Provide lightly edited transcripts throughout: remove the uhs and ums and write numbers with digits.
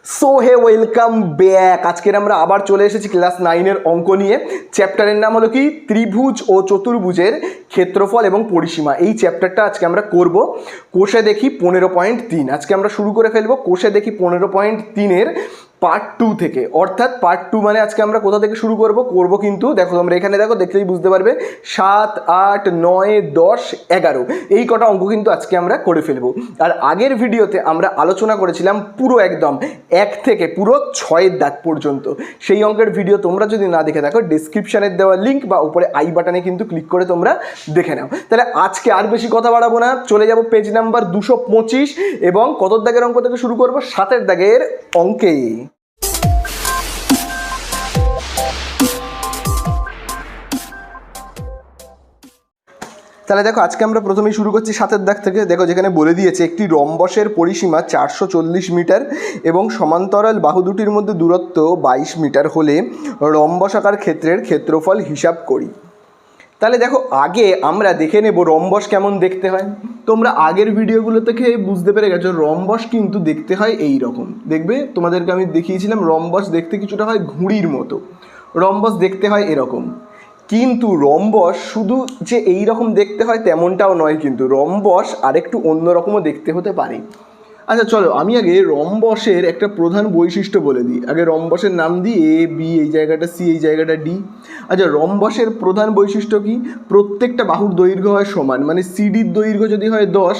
So hey welcome back. আজকের আমরা আবার চলে এসেছি ক্লাস 9-এর অঙ্ক নিয়ে। চ্যাপ্টারের নাম হলো কি ত্রিভুজ ও চতুর্ভুজের ক্ষেত্রফল এবং পরিসীমা। এই চ্যাপ্টারটা আজকে আমরা করব কোষে দেখি 15.3। আজকে আমরা শুরু করে ফেলবো কোষে দেখি 15.3-এর পার্ট 2 থেকে। অর্থাৎ পার্ট 2 মানে আজকে আমরা কোথা থেকে শুরু করব কিন্তু দেখো তোমরা এখানে দেখো, দেখলেই বুঝতে পারবে 7, 8, 9, 10, 11 এই কটা অঙ্ক কিন্তু আজকে আমরা করে ফেলবো। আর আগের ভিডিওতে আমরা আলোচনা করেছিলাম পুরো একদম 1 থেকে পুরো 6-এর দাগ পর্যন্ত। সেই অঙ্কের ভিডিও তোমরা যদি না দেখে থাকো, ডিসক্রিপশানের দেওয়া লিঙ্ক বা উপরে আই বাটনে কিন্তু ক্লিক করে তোমরা দেখে নাও। তাহলে আজকে আর বেশি কথা বাড়াবো না, চলে যাব পেজ নাম্বার 225 এবং কত দাগের অঙ্ক থেকে শুরু করব? 7-এর দাগের অঙ্কে। তাহলে দেখো আজকে আমরা প্রথমেই শুরু করছি 7-এর দাগ থেকে। দেখো যেখানে বলে দিয়েছে একটি রম্বসের পরিসীমা 440 মিটার এবং সমান্তরাল বাহু দুটির মধ্যে দূরত্ব 22 মিটার হলে রম্বসাকার ক্ষেত্রের ক্ষেত্রফল হিসাব করি। তাহলে দেখো আগে আমরা দেখে নেব রম্বস কেমন দেখতে হয়। তোমরা আগের ভিডিওগুলো থেকে বুঝতে পেরে গেছো রম্বস কিন্তু দেখতে হয় এই রকম। দেখবে তোমাদেরকে আমি দেখিয়েছিলাম রম্বস দেখতে কিছুটা হয় ঘুড়ির মতো, রম্বস দেখতে হয় এরকম। কিন্তু রম্বস শুধু যে এই রকম দেখতে হয় তেমনটাও নয়, কিন্তু রম্বস আরেকটু অন্যরকমও দেখতে হতে পারে। আচ্ছা চলো আমি আগে রম্বসের একটা প্রধান বৈশিষ্ট্য বলে দিই। আগে রম্বসের নাম দিই এ, বি, এই জায়গাটা সি, এই জায়গাটা ডি। আচ্ছা রম্বসের প্রধান বৈশিষ্ট্য কি? প্রত্যেকটা বাহুর দৈর্ঘ্য হয় সমান। মানে সিডির দৈর্ঘ্য যদি হয় 10,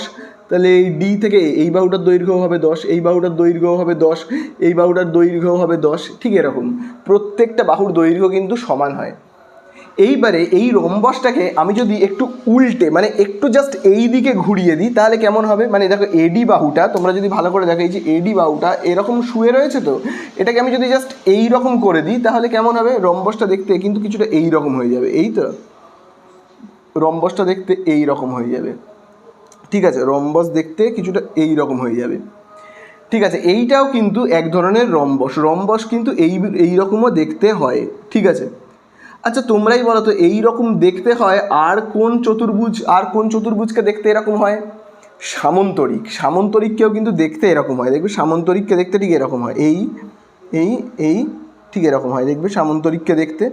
তাহলে এই ডি থেকে এই বাহুটার দৈর্ঘ্য হবে 10, এই বাহুটার দৈর্ঘ্য হবে 10, এই বাহুটার দৈর্ঘ্য হবে 10, ঠিক এরকম প্রত্যেকটা বাহুর দৈর্ঘ্য কিন্তু সমান হয়। এইবারে এই রম্বসটাকে আমি যদি একটু উল্টে মানে একটু জাস্ট এই দিকে ঘুরিয়ে দিই তাহলে কেমন হবে? মানে দেখো এডি বাহুটা তোমরা যদি ভালো করে দেখো, এই যে এডি বাহুটা এরকম শুয়ে রয়েছে, তো এটাকে আমি যদি জাস্ট এই রকম করে দিই তাহলে কেমন হবে? রম্বসটা দেখতে কিন্তু কিছুটা এই রকম হয়ে যাবে। এই তো রম্বসটা দেখতে এই রকম হয়ে যাবে, ঠিক আছে? রম্বস দেখতে কিছুটা এই রকম হয়ে যাবে, ঠিক আছে? এইটাও কিন্তু এক ধরনের রম্বস। রম্বস কিন্তু এই রকমও দেখতে হয়, ঠিক আছে? আচ্ছা তোমরাই বলো তো এই রকম দেখতে হয় আর কোন চতুর্ভুজকে দেখতে এরকম হয়? সামন্তরিক। সামন্তরিককেও কিন্তু দেখতে এরকম হয়। দেখবে সামন্তরিককে দেখতে ঠিক এরকম হয়, এই এই এই ঠিক এরকম হয় দেখবে সামন্তরিককে দেখতে।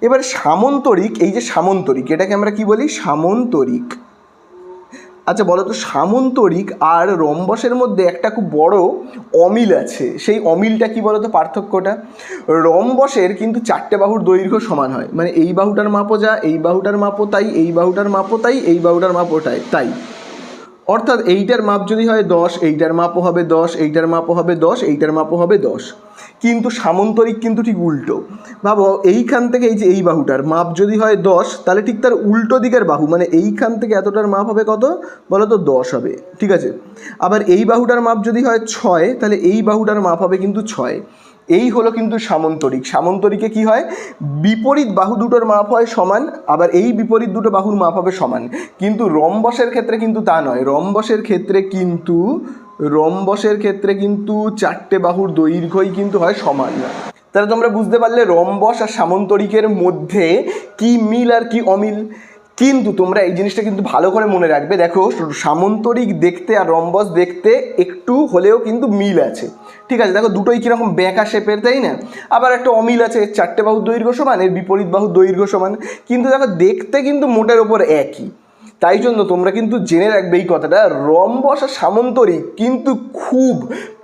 এবার সামন্তরিক, এই যে সামন্তরিক এটাকে আমরা কি বলি? সামন্তরিক। আচ্ছা বলো তো সামন্তরিক আর রম্বসের মধ্যে একটা খুব বড় অমিল আছে। সেই অমিলটা কি বলো তো? পার্থক্যটা রম্বসের কিন্তু 4টে বাহুর দৈর্ঘ্য সমান হয়। মানে এই বাহুটার মাপও যা, এই বাহুটার মাপও তাই, এই বাহুটার মাপও তাই, এই বাহুটার মাপও তাই। অর্থাৎ এইটার মাপ যদি হয় 10, এইটার মাপও হবে 10, এইটার মাপও হবে 10, এইটার মাপও হবে 10। কিন্তু সামন্তরিক কিন্তু ঠিক উল্টো। ভাবো এইখান থেকে এই যে এই বাহুটার মাপ যদি হয় 10, তাহলে ঠিক তার উল্টো দিকের বাহু মানে এইখান থেকে এতটার মাপ হবে কত বলো তো? 10 হবে, ঠিক আছে? আবার এই বাহুটার মাপ যদি হয় 6, তাহলে এই বাহুটার মাপ হবে কিন্তু 6। এই হলো কিন্তু সামন্তরিক। সামন্তরিকে কি হয়? বিপরীত বাহু দুটোর মাপ হয় সমান, আবার এই বিপরীত দুটো বাহুর মাপ হবে সমান। কিন্তু রম্বসের ক্ষেত্রে কিন্তু তা নয়। রম্বসের ক্ষেত্রে কিন্তু 4টে বাহুর দৈর্ঘ্যই কিন্তু হয় সমান। তাহলে তোমরা বুঝতে পারলে রম্বস আর সামন্তরিকের মধ্যে কি মিল আর কি অমিল। কিন্তু তোমরা এই জিনিসটা কিন্তু ভালো করে মনে রাখবে। দেখো সামন্তরিক দেখতে আর রম্বস দেখতে একটু হলেও কিন্তু মিল আছে, ঠিক আছে? দেখো দুটোই কীরকম বেঁকা শেপের, তাই না? আবার একটা অমিল আছে, 4টে বাহুর দৈর্ঘ্য সমান, এর বিপরীত বাহুর দৈর্ঘ্য সমান, কিন্তু দেখো দেখতে কিন্তু মোটের ওপর একই। তাই জন্য তোমরা কিন্তু জেনে রাখবে এই কথাটা, রম্বস আর সামন্তরিক কিন্তু খুব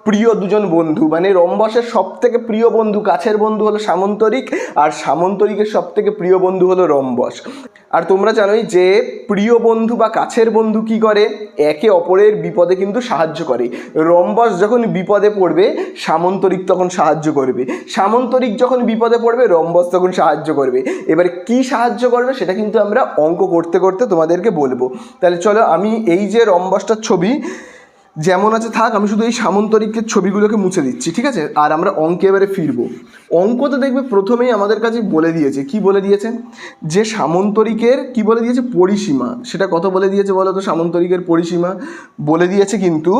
প্রিয় দুজন বন্ধু। মানে রম্বসের সবথেকে প্রিয় বন্ধু, কাছের বন্ধু হলো সামন্তরিক, আর সামন্তরিকের সবথেকে প্রিয় বন্ধু হলো রম্বস। আর তোমরা জানোই যে প্রিয় বন্ধু বা কাছের বন্ধু কি করে? একে অপরের বিপদে কিন্তু সাহায্য করে। রম্বস যখন বিপদে পড়বে সামন্তরিক তখন সাহায্য করবে, সামন্তরিক যখন বিপদে পড়বে রম্বস তখন সাহায্য করবে। এবারে কি সাহায্য করবে সেটা কিন্তু আমরা অঙ্ক করতে করতে তোমাদেরকে বলবো। তাহলে চলো আমি এই যে রম্বসটার ছবি যেমন আছে থাক, আমি শুধু এই সামন্তরিকের ছবিগুলোকে মুছে দিচ্ছি, ঠিক আছে? আর আমরা অঙ্কে এবারে ফিরবো। অঙ্কতে দেখবে প্রথমেই আমাদের কাছে বলে দিয়েছে, কি বলে দিয়েছে? যে সামন্তরিকের কি বলে দিয়েছে? পরিসীমা। সেটা কত বলে দিয়েছে বলো তো? সামন্তরিকের পরিসীমা বলে দিয়েছে কিন্তু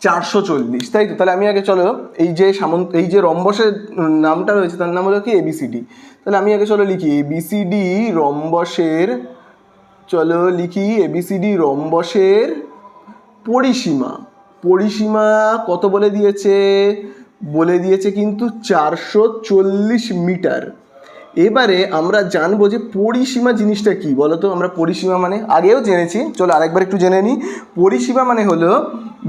440, তাই তো? তাহলে আমি আগে চলো এই যে রম্বসের নামটা রয়েছে তার নাম হলো কি এবিসিডি। তাহলে আমি আগে চলো লিখি এবিসিডি রম্বসের, চলো লিখি এবিসিডি রম্বসের পরিসীমা। পরিসীমা কত বলে দিয়েছে? বলে দিয়েছে কিন্তু 440 মিটার। এবারে আমরা জানবো যে পরিসীমা জিনিসটা কি বলো তো। আমরা পরিসীমা মানে আগেও জেনেছি, চলো আরেকবার একটু জেনে নিই। পরিসীমা মানে হলো,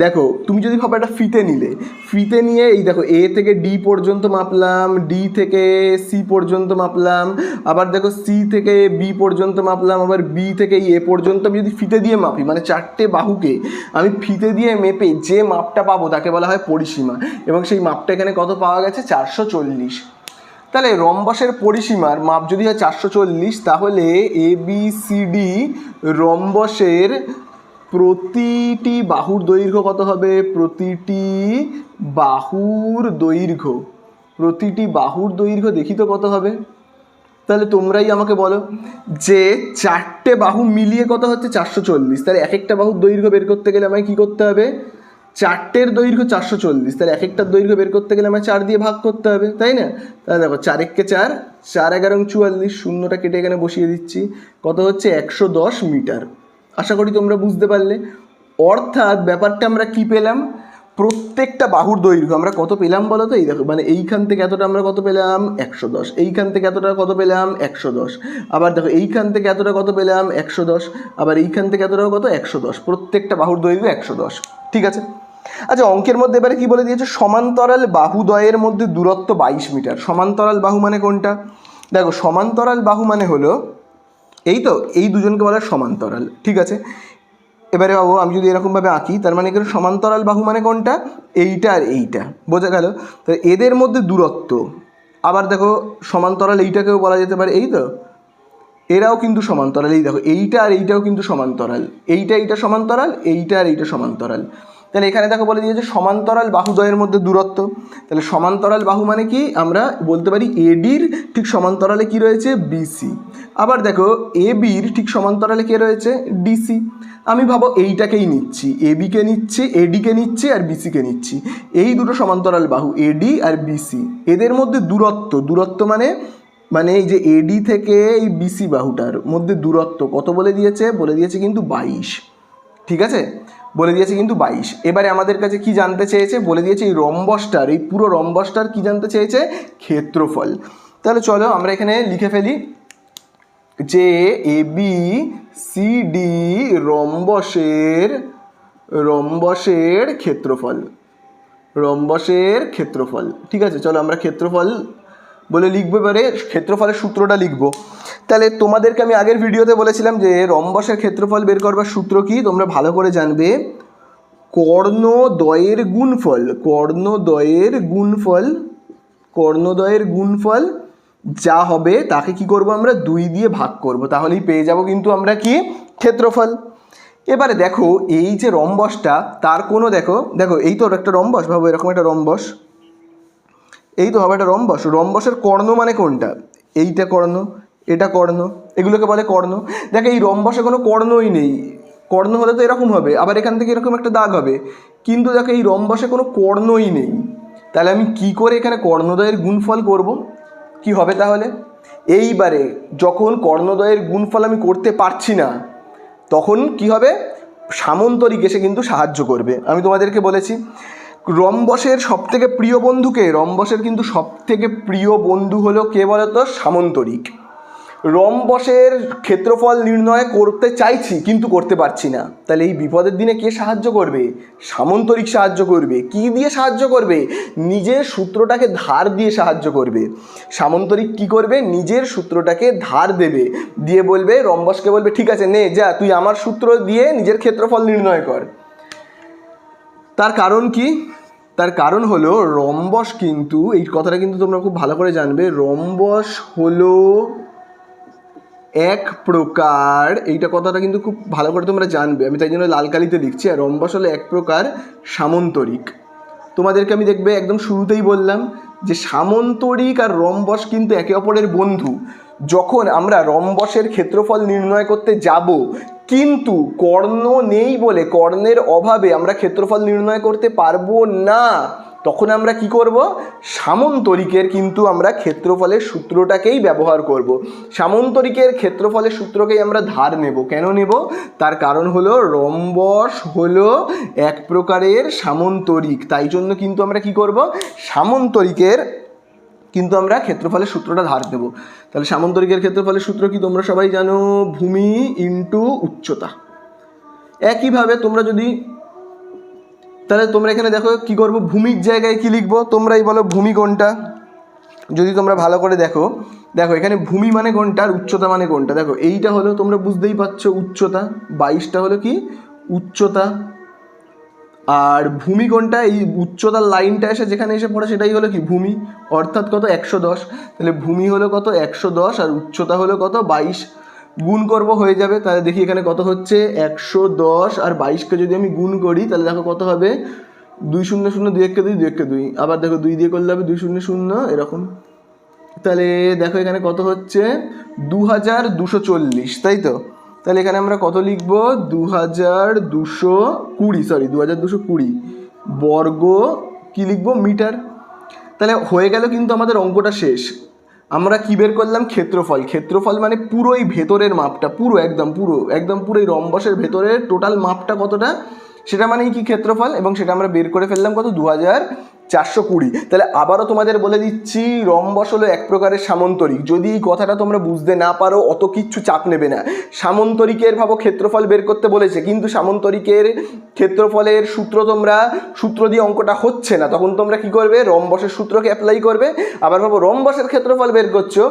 দেখো তুমি যদি ভাবো একটা ফিতে নিলে, ফিতে নিয়ে এই দেখো এ থেকে ডি পর্যন্ত মাপলাম, ডি থেকে সি পর্যন্ত মাপলাম, আবার দেখো সি থেকে বি পর্যন্ত মাপলাম, আবার বি থেকে এ পর্যন্ত আমি যদি ফিতে দিয়ে মাপি, মানে 4টে বাহুকে আমি ফিতে দিয়ে মেপে যে মাপটা পাবো তাকে বলা হয় পরিসীমা। এবং সেই মাপটা এখানে কত পাওয়া গেছে? 440। তাহলে রম্বসের পরিসীমার মাপ যদি হয় 440, তাহলে ABCD রম্বসের প্রতিটি বাহুর দৈর্ঘ্য কত হবে? প্রতিটি বাহুর দৈর্ঘ্য দেখি তো কত হবে। তাহলে তোমরাই আমাকে বলো যে 4টে বাহু মিলিয়ে কত হচ্ছে? 440। তাহলে এক একটা বাহুর দৈর্ঘ্য বের করতে গেলে আমায় কী করতে হবে? 4টের দৈর্ঘ্য 440, তাহলে এক একটার দৈর্ঘ্য বের করতে গেলে আমায় 4 দিয়ে ভাগ করতে হবে, তাই না? তাহলে দেখো 4 একে 4, 4 11 44, শূন্যটা কেটে এখানে বসিয়ে দিচ্ছি, কত হচ্ছে? 110 মিটার। আশা করি তোমরা বুঝতে পারলে। অর্থাৎ ব্যাপারটা আমরা কি পেলাম? প্রত্যেকটা বাহুর দৈর্ঘ্য আমরা কত পেলাম বলো তো? এই দেখো, মানে এইখান থেকে এতটা আমরা কত পেলাম? 110। এইখান থেকে এতটা কত পেলাম? 110। আবার দেখো এইখান থেকে এতটা কত পেলাম? 110। আবার এইখান থেকে এতটা কত? 110। প্রত্যেকটা বাহুর দৈর্ঘ্য 110। ঠিক আছে। আচ্ছা, অঙ্কের মধ্যে এবারে কি বলে দিয়েছে? সমান্তরাল বাহুদ্বয়ের মধ্যে দূরত্ব 22 মিটার। সমান্তরাল বাহু মানে কোনটা? দেখো, সমান্তরাল বাহু মানে হলো এই তো, এই দুজনকে বলা হয় সমান্তরাল। ঠিক আছে। এবারে বাবু আমি যদি এরকমভাবে আঁকি, তার মানে এখানে সমান্তরাল বাহু মানে কোনটা? এইটা আর এইটা, বোঝা গেল? তো এদের মধ্যে দূরত্ব। আবার দেখো সমান্তরাল এইটাকেও বলা যেতে পারে, এই তো এরাও কিন্তু সমান্তরাল। এই দেখো এইটা আর এইটাও কিন্তু সমান্তরাল, এইটা সমান্তরাল, এইটা আর এইটা সমান্তরাল। তাহলে এখানে দেখো বলে দিয়েছে সমান্তরাল বাহুদ্বয়ের মধ্যে দূরত্ব। তাহলে সমান্তরাল বাহু মানে কি? আমরা বলতে পারি এডির ঠিক সমান্তরালে কি রয়েছে? বিসি। আবার দেখো এবির ঠিক সমান্তরালে কে রয়েছে? ডিসি। আমি ভাবো এইটাকেই নিচ্ছি, এবিকে নিচ্ছি, এডিকে নিচ্ছি আর বিসিকে নিচ্ছি। এই দুটো সমান্তরাল বাহু এডি আর বিসি, এদের মধ্যে দূরত্ব মানে এই যে এডি থেকে এই বিসি বাহুটার মধ্যে দূরত্ব কত বলে দিয়েছে? বলে দিয়েছে কিন্তু 22। ঠিক আছে, বলে দিয়েছে কিন্তু 22। এবারে আমাদের কাছে কি জানতে চেয়েছে? বলে দিয়েছে এই রম্বসটার, এই পুরো রম্বসটার কি জানতে চেয়েছে? ক্ষেত্রফল। তাহলে চলো আমরা এখানে লিখে ফেলি যে ABCD রম্বসের ক্ষেত্রফল। ঠিক আছে, চলো আমরা ক্ষেত্রফল বলে লিখবো। এবারে ক্ষেত্রফলের সূত্রটা লিখবো। তাহলে তোমাদেরকে আমি আগের ভিডিওতে বলেছিলাম যে রম্বসের ক্ষেত্রফল বের করবার সূত্র কি তোমরা ভালো করে জানবে। কর্ণদ্বয়ের গুণফল যা হবে তাকে কি করব? আমরা 2 দিয়ে ভাগ করব, তাহলেই পেয়ে যাব কিন্তু আমরা কি? ক্ষেত্রফল। এবারে দেখো এই যে রম্বসটা, তার কোনো দেখো এই তো একটা রম্বস, ভাবো এরকম একটা রম্বস, এই তো হবে একটা রম্বস। রম্বসের কর্ণ মানে কোনটা? এইটা কর্ণ, এটা কর্ণ, এগুলোকে বলে কর্ণ। দেখো এই রম্বসে কোনো কর্ণই নেই, কর্ণ হলে তো এরকম হবে, আবার এখান থেকে এরকম একটা দাগ হবে, কিন্তু দেখো এই রম্বসে কোনো কর্ণই নেই। তাহলে আমি কি করে এখানে কর্ণদ্বয়ের গুণফল করব? কি হবে তাহলে? এইবারে যখন কর্ণদ্বয়ের গুণফল আমি করতে পারছি না, তখন কি হবে? সামন্তরিক এসে কিন্তু সাহায্য করবে। আমি তোমাদেরকে বলেছি রম্বসের সবথেকে প্রিয় বন্ধুকে, রম্বসের কিন্তু সবথেকে প্রিয় বন্ধু হলো কে বলতো? সামন্তরিক। রম্বসের ক্ষেত্রফল নির্ণয় করতে চাইছি কিন্তু করতে পারছি না, তাহলে এই বিপদের দিনে কে সাহায্য করবে? সামন্তরিক সাহায্য করবে। কি দিয়ে সাহায্য করবে? নিজের সূত্রটাকে ধার দিয়ে সাহায্য করবে। সামন্তরিক কি করবে? নিজের সূত্রটাকে ধার দেবে, দিয়ে বলবে, রম্বসকে বলবে ঠিক আছে নে যা, তুই আমার সূত্র দিয়ে নিজের ক্ষেত্রফল নির্ণয় কর। তার কারণ কি? তার কারণ হলো রম্বস কিন্তু, এই কথাটা কিন্তু তোমরা খুব ভালো করে জানবে, রম্বস হলো এক প্রকার, এইটা কথাটা কিন্তু খুব ভালো করে তোমরা জানবে, আমি তাই জন্য লাল কালিতে লিখছি। আর রম্বস হলো এক প্রকার সামন্তরিক। তোমাদেরকে আমি দেখবে একদম শুরুতেই বললাম যে সামন্তরিক আর রম্বস কিন্তু একে অপরের বন্ধু। যখন আমরা রম্বসের ক্ষেত্রফল নির্ণয় করতে যাব, কিন্তু কর্ণ নেই বলে, কর্ণের অভাবে আমরা ক্ষেত্রফল নির্ণয় করতে পারবো না, তখন আমরা কি করব, সামন্তরিকের কিন্তু আমরা ক্ষেত্রফলের সূত্রটাকেই ব্যবহার করব। সামন্তরিকের ক্ষেত্রফলের সূত্রকেই আমরা ধার নেব। কেন নেব? তার কারণ হলো রম্বস হলো এক প্রকারের সামন্তরিক, তাই জন্য কিন্তু আমরা কি করব, সামন্তরিকের কিন্তু আমরা ক্ষেত্রফলের সূত্রটা ধার দেব। তাহলে সামন্তরিকের ক্ষেত্রফলের সূত্র কি তোমরা সবাই জানো? ভূমি ইন্টু উচ্চতা। একইভাবে তোমরা যদি, তাহলে তোমরা এখানে দেখো কি করব, ভূমির জায়গায় কি লিখবো তোমরাই বলো, ভূমি কোনটা? যদি তোমরা ভালো করে দেখো, দেখো এখানে ভূমি মানে কোনটা আর উচ্চতা মানে কোনটা। দেখো এইটা হলো, তোমরা বুঝতেই পারছো, উচ্চতা। 22টা হলো কি উচ্চতা। আর ভূমি কোনটা? এই উচ্চতার লাইনটা এসে যেখানে এসে পড়ে সেটাই হলো কি ভূমি, অর্থাৎ কত 110। তাহলে ভূমি হলো কত 110 আর উচ্চতা হলো কত 22। গুণ করব হয়ে যাবে। তাহলে দেখি এখানে কত হচ্ছে, 110 আর 22কে যদি আমি গুণ করি তাহলে দেখো কত হবে, 2 0 0 2 1 2 2 1 2, আবার দেখো 2 দিয়ে করলে হবে 2 0 0 এরকম। তাহলে দেখো এখানে কত হচ্ছে 2240, তাই তো? তাহলে এখানে আমরা কত লিখব, 2220 বর্গ কি লিখব, মিটার। তাহলে হয়ে গেল কিন্তু আমাদের অঙ্কটা শেষ। আমরা কি বের করলাম, ক্ষেত্রফল। ক্ষেত্রফল মানে পুরো এই ভেতরের মাপটা, পুরো একদম পুরো এই রম্বসের ভেতরের টোটাল মাপটা কতটা, সেটা মানেই কি ক্ষেত্রফল। এবং সেটা আমরা বের করে ফেললাম কত, 2420। তাহলে আবারও তোমাদের বলে দিচ্ছি, রম্বস হলো এক প্রকারের সামন্তরিক। যদি এই কথাটা তোমরা বুঝতে না পারো অত কিচ্ছু চাপ নেবে না। সামন্তরিকের ভাবো ক্ষেত্রফল বের করতে বলেছে, কিন্তু সামন্তরিকের ক্ষেত্রফলের সূত্র দিয়ে অঙ্কটা হচ্ছে না, তখন তোমরা কি করবে, রম্বসের সূত্রকে অ্যাপ্লাই করবে। আবার ভাবো রম্বসের ক্ষেত্রফল বের করছো,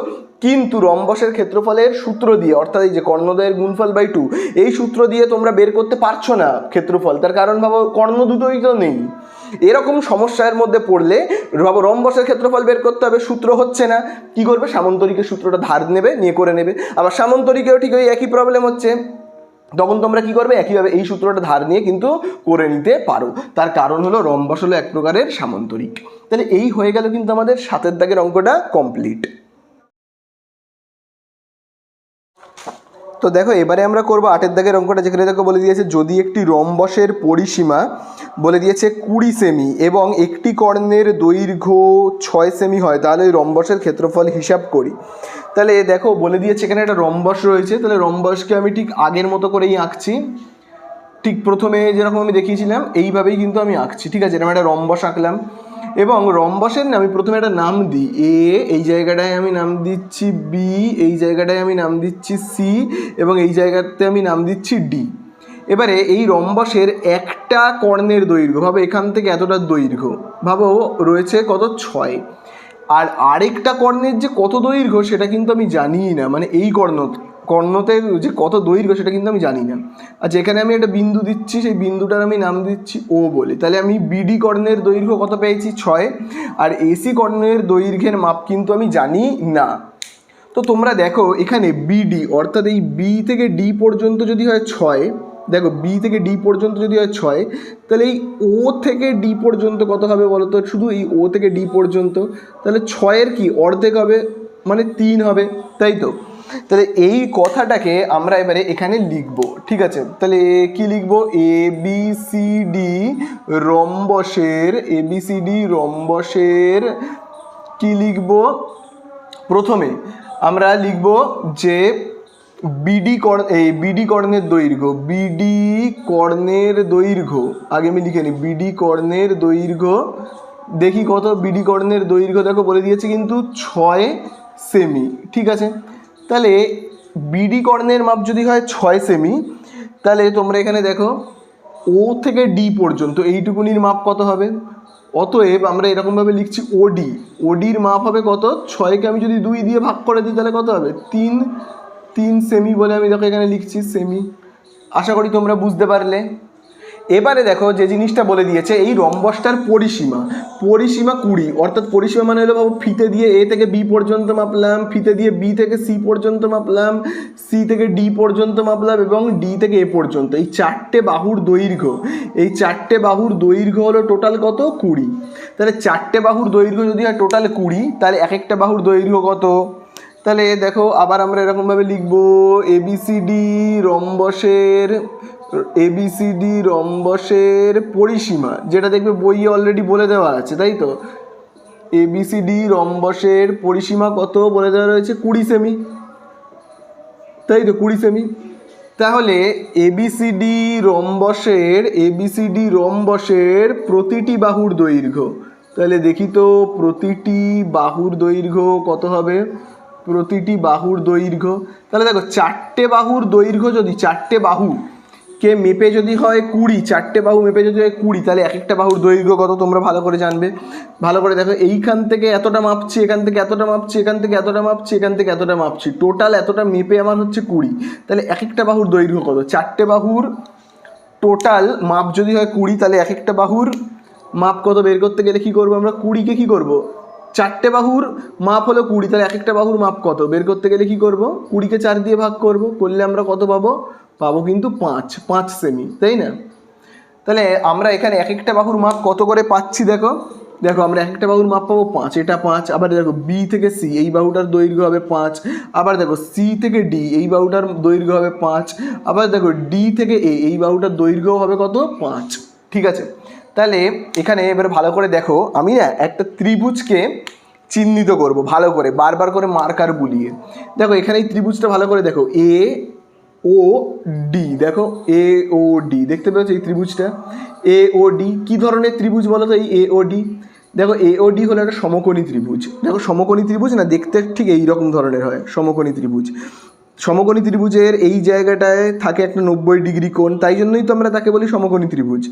কিন্তু রম্বসের ক্ষেত্রফলের সূত্র দিয়ে, অর্থাৎ এই যে কর্ণদ্বয়ের গুণফল বাই 2, এই সূত্র দিয়ে তোমরা বের করতে পারছো না ক্ষেত্রফল। তার কারণ ভাবো কর্ণ দুটোই তো নেই। এরকম সমস্যার মধ্যে পড়লে ভাবো রম্বসের ক্ষেত্রফল বের করতে হবে, সূত্র হচ্ছে না, কি করবে, সামন্তরিকের সূত্রটা ধার নেবে, নিয়ে করে নেবে। আবার সামন্তরিকেও ঠিক ওই একই প্রবলেম হচ্ছে, তখন তোমরা কি করবে, একইভাবে এই সূত্রটা ধার নিয়ে কিন্তু করে নিতে পারো। তার কারণ হলো রম্বস হলো এক প্রকারের সামন্তরিক। তাহলে এই হয়ে গেল কিন্তু আমাদের 7 দাগের অঙ্কটা কমপ্লিট। তো দেখো এবারে আমরা করবো 8 দাগের অঙ্কটা, যেখানে দেখো বলে দিয়েছে যদি একটি রম্বসের পরিসীমা বলে দিয়েছে 20 সেমি এবং একটি কর্ণের দৈর্ঘ্য 6 সেমি হয়, তাহলে ওই রম্বসের ক্ষেত্রফল হিসাব করি। তাহলে দেখো বলে দিয়েছে এখানে একটা রম্বস রয়েছে, তাহলে রম্বসকে আমি ঠিক আগের মতো করেই আঁকছি, ঠিক প্রথমে যেরকম আমি দেখিয়েছিলাম এইভাবেই কিন্তু আমি আঁকছি। ঠিক আছে, এরকম একটা রম্বস আঁকলাম এবং রম্বসের আমি প্রথমে একটা নাম দিই এ, এই জায়গাটায় আমি নাম দিচ্ছি বি, এই জায়গাটায় আমি নাম দিচ্ছি সি এবং এই জায়গাতে আমি নাম দিচ্ছি ডি। এবারে এই রম্বসের একটা কর্ণের দৈর্ঘ্য, ভাবো এখান থেকে এতটা দৈর্ঘ্য, ভাবো রয়েছে কত 6, আর আরেকটা কর্ণের যে কত দৈর্ঘ্য সেটা কিন্তু আমি জানিই না, মানে এই কর্ণতে যে কত দৈর্ঘ্য সেটা কিন্তু আমি জানি না। আচ্ছা এখানে আমি একটা বিন্দু দিচ্ছি, সেই বিন্দুটার আমি নাম দিচ্ছি ও বলে। তাহলে আমি বিডি কর্ণের দৈর্ঘ্য কত পেয়েছি 6, আর এসি কর্ণের দৈর্ঘ্যের মাপ কিন্তু আমি জানি না। তো তোমরা দেখো এখানে বিডি অর্থাৎ এই বি থেকে ডি পর্যন্ত যদি হয় 6, দেখো বি থেকে ডি পর্যন্ত যদি হয় 6, তাহলে এই ও থেকে ডি পর্যন্ত কত হবে বলো তো, শুধু এই ও থেকে ডি পর্যন্ত, তাহলে 6-এর কি অর্ধেক হবে, মানে 3 হবে, তাই তো? তাহলে এই কথাটাকে আমরা এবারে এখানে লিখব। ঠিক আছে, তাহলে কি লিখব, এ বি সি ডি রম্বসের কি লিখব, প্রথমে আমরা লিখব যে বিডি কর্ণের দৈর্ঘ্য আগে আমি লিখে নিই, বিডি কর্ণের দৈর্ঘ্য দেখি কত, বিডি কর্ণের দৈর্ঘ্য দেখো বলে দিয়েছে কিন্তু 6 সেমি। ঠিক আছে, তাহলে বিডি কর্ণের মাপ যদি হয় 6 সেমি, তাহলে তোমরা এখানে দেখো ও থেকে ডি পর্যন্ত এইটুকুনির মাপ কত হবে, অতএব আমরা এরকমভাবে লিখছি ওডির মাপ হবে কত, 6কে আমি যদি 2 দিয়ে ভাগ করে দিই তাহলে কত হবে 3 সেমি বলে আমি দেখো এখানে লিখছি সেমি। আশা করি তোমরা বুঝতে পারলে। এবারে দেখো যে জিনিসটা বলে দিয়েছে এই রম্বসটার পরিসীমা 20, অর্থাৎ পরিসীমা মানে হলো বাবু ফিতে দিয়ে এ থেকে বি পর্যন্ত মাপলাম, ফিতে দিয়ে বি থেকে সি পর্যন্ত মাপলাম, সি থেকে ডি পর্যন্ত মাপলাম এবং ডি থেকে এ পর্যন্ত, এই 4টে বাহুর দৈর্ঘ্য হলো টোটাল কত 20। তাহলে 4টে বাহুর দৈর্ঘ্য যদি হয় টোটাল 20, তাহলে এক একটা বাহুর দৈর্ঘ্য কত, তাহলে দেখো আবার আমরা এরকমভাবে লিখবো এবিসিডি রম্বসের এবিসিডি রম্বসের পরিসীমা, যেটা দেখবে বইয়ে অলরেডি বলে দেওয়া আছে, তাই তো। এবিসিডি রম্বসের পরিসীমা কত বলে দেওয়া রয়েছে, 20 সেমি, তাই তো, 20 সেমি। তাহলে এবিসিডি রম্বসের প্রতিটি বাহুর দৈর্ঘ্য, তাহলে দেখি তো প্রতিটি বাহুর দৈর্ঘ্য কত হবে। প্রতিটি বাহুর দৈর্ঘ্য, তাহলে দেখো 4টে বাহুর দৈর্ঘ্য যদি 4টে বাহুকে মেপে যদি হয় 20, 4টে বাহু মেপে যদি হয় 20, তাহলে এক একটা বাহুর দৈর্ঘ্য কত তোমরা ভালো করে জানবে। ভালো করে দেখো, এইখান থেকে এতটা মাপছি, এখান থেকে এতটা মাপছি, এখান থেকে এতটা মাপছি, এখান থেকে এতটা মাপছি, টোটাল এতটা মেপে আমার হচ্ছে 20। তাহলে এক একটা বাহুর দৈর্ঘ্য কত, 4টে বাহুর টোটাল মাপ যদি হয় 20, তাহলে এক একটা বাহুর মাপ কত বের করতে গেলে কী করবো আমরা, 20কে কী করবো, 4টে বাহুর মাপ হলো 20, তাহলে এক একটা বাহুর মাপ কত বের করতে গেলে কী করবো, 20কে 4 দিয়ে ভাগ করবো, করলে আমরা কত পাবো, কিন্তু 5 সেমি, তাই না। তাহলে আমরা এখানে এক একটা বাহুর মাপ কত করে পাচ্ছি, দেখো আমরা এক একটা বাহুর মাপ পাবো 5, এটা 5। আবার দেখো বি থেকে সি, এই বাহুটার দৈর্ঘ্য হবে 5। আবার দেখো সি থেকে ডি, এই বাহুটার দৈর্ঘ্য হবে 5। আবার দেখো ডি থেকে এ, এই বাহুটার দৈর্ঘ্য হবে কত, 5। ঠিক আছে, তাহলে এখানে এবার ভালো করে দেখো, আমি না একটা ত্রিভুজকে চিহ্নিত করব ভালো করে, বারবার করে মার্কার বুলিয়ে। দেখো এখানে এই ত্রিভুজটা ভালো করে দেখো, এ ও ডি, দেখো এ ও ডি, দেখতে পেয়েছো এই ত্রিভুজটা এ ও ডি। কী ধরনের ত্রিভুজ বলো তো এই এ ও ডি। দেখো এ ও ডি হলো একটা সমকোণী ত্রিভুজ। দেখো সমকোণী ত্রিভুজ না দেখতে ঠিক এই রকম ধরনের হয় সমকোণী ত্রিভুজ। সমকোণী ত্রিভুজের এই জায়গাটায় থাকে একটা 90 ডিগ্রি কোণ, তাই জন্যই তো আমরা তাকে বলি সমকোণী ত্রিভুজ।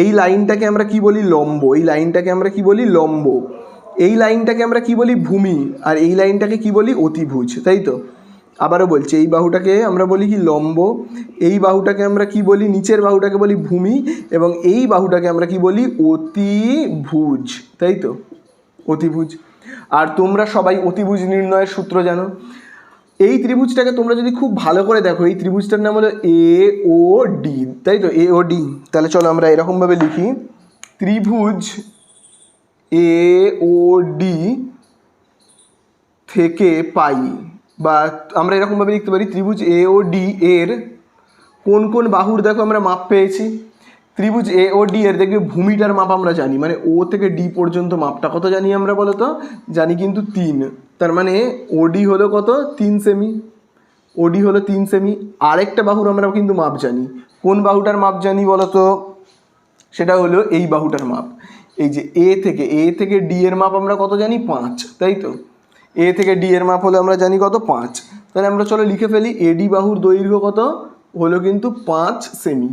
এই লাইনটাকে আমরা কি বলি, লম্ব। এই লাইনটাকে আমরা কি বলি, লম্ব। এই লাইনটাকে আমরা কি বলি, ভূমি। আর এই লাইনটাকে কি বলি, অতিভুজ, তাই তো। আবারও বলছি, এই বাহুটাকে আমরা বলি কি, লম্ব। এই বাহুটাকে আমরা কি বলি, নিচের বাহুটাকে বলি ভূমি। এবং এই বাহুটাকে আমরা কি বলি, অতিভুজ, তাই তো, অতিভুজ। আর তোমরা সবাই অতিভুজ নির্ণয়ের সূত্র জানো। এই ত্রিভুজটাকে তোমরা যদি খুব ভালো করে দেখো, এই ত্রিভুজটার নাম হলো এ ও ডি, তাই তো, এ ও ডি। তাহলে চলো আমরা এরকমভাবে লিখি, ত্রিভুজ এ ও ডি থেকে পাই, বা আমরা এরকমভাবে লিখতে পারি, ত্রিভুজ এ ও ডি এর কোন কোন বাহুর দেখো আমরা মাপ পেয়েছি। ত্রিভুজ এ ও ডি এর দেখবে ভূমিটার মাপ আমরা জানি, মানে ও থেকে ডি পর্যন্ত মাপটা কত জানি আমরা বলো তো, জানি কিন্তু 3। তার মানে ওডি হলো কত, 3 সেমি। ওডি হলো 3 সেমি। আরেকটা বাহুর আমরা কিন্তু মাপ জানি। কোন বাহুটার মাপ জানি বলো তো, সেটা হলো এই বাহুটার মাপ। এই যে এ থেকে ডি এর মাপ আমরা কত জানি, 5, তাই তো। এ থেকে ডি এর মাপ হলো আমরা জানি কত, 5। তাহলে আমরা চলো লিখে ফেলি, এডি বাহুর দৈর্ঘ্য কত হলো কিন্তু 5 সেমি।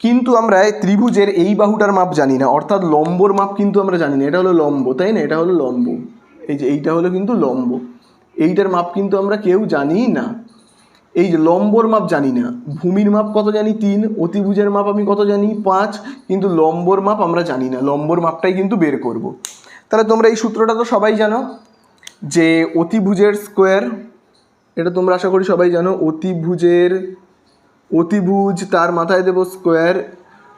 কিন্তু আমরা ত্রিভুজের এই বাহুটার মাপ জানি না, অর্থাৎ লম্বর মাপ কিন্তু আমরা জানি না। এটা হলো লম্ব, তাই না, এটা হলো লম্ব। এই যে এইটা হলো কিন্তু লম্ব, এইটার মাপ কিন্তু আমরা কেউ জানি না। এই যে লম্বর মাপ জানি না, ভূমির মাপ কত জানি 3, অতিভুজের মাপ আমি কত জানি 5, কিন্তু লম্বর মাপ আমরা জানি না। লম্বর মাপটাই কিন্তু বের করব। তাহলে তোমরা এই সূত্রটা তো সবাই জানো, যে অতিভুজের স্কোয়ার, এটা তোমরা আশা করি সবাই জানো। অতিভুজ তার মাথায় দেব স্কোয়ার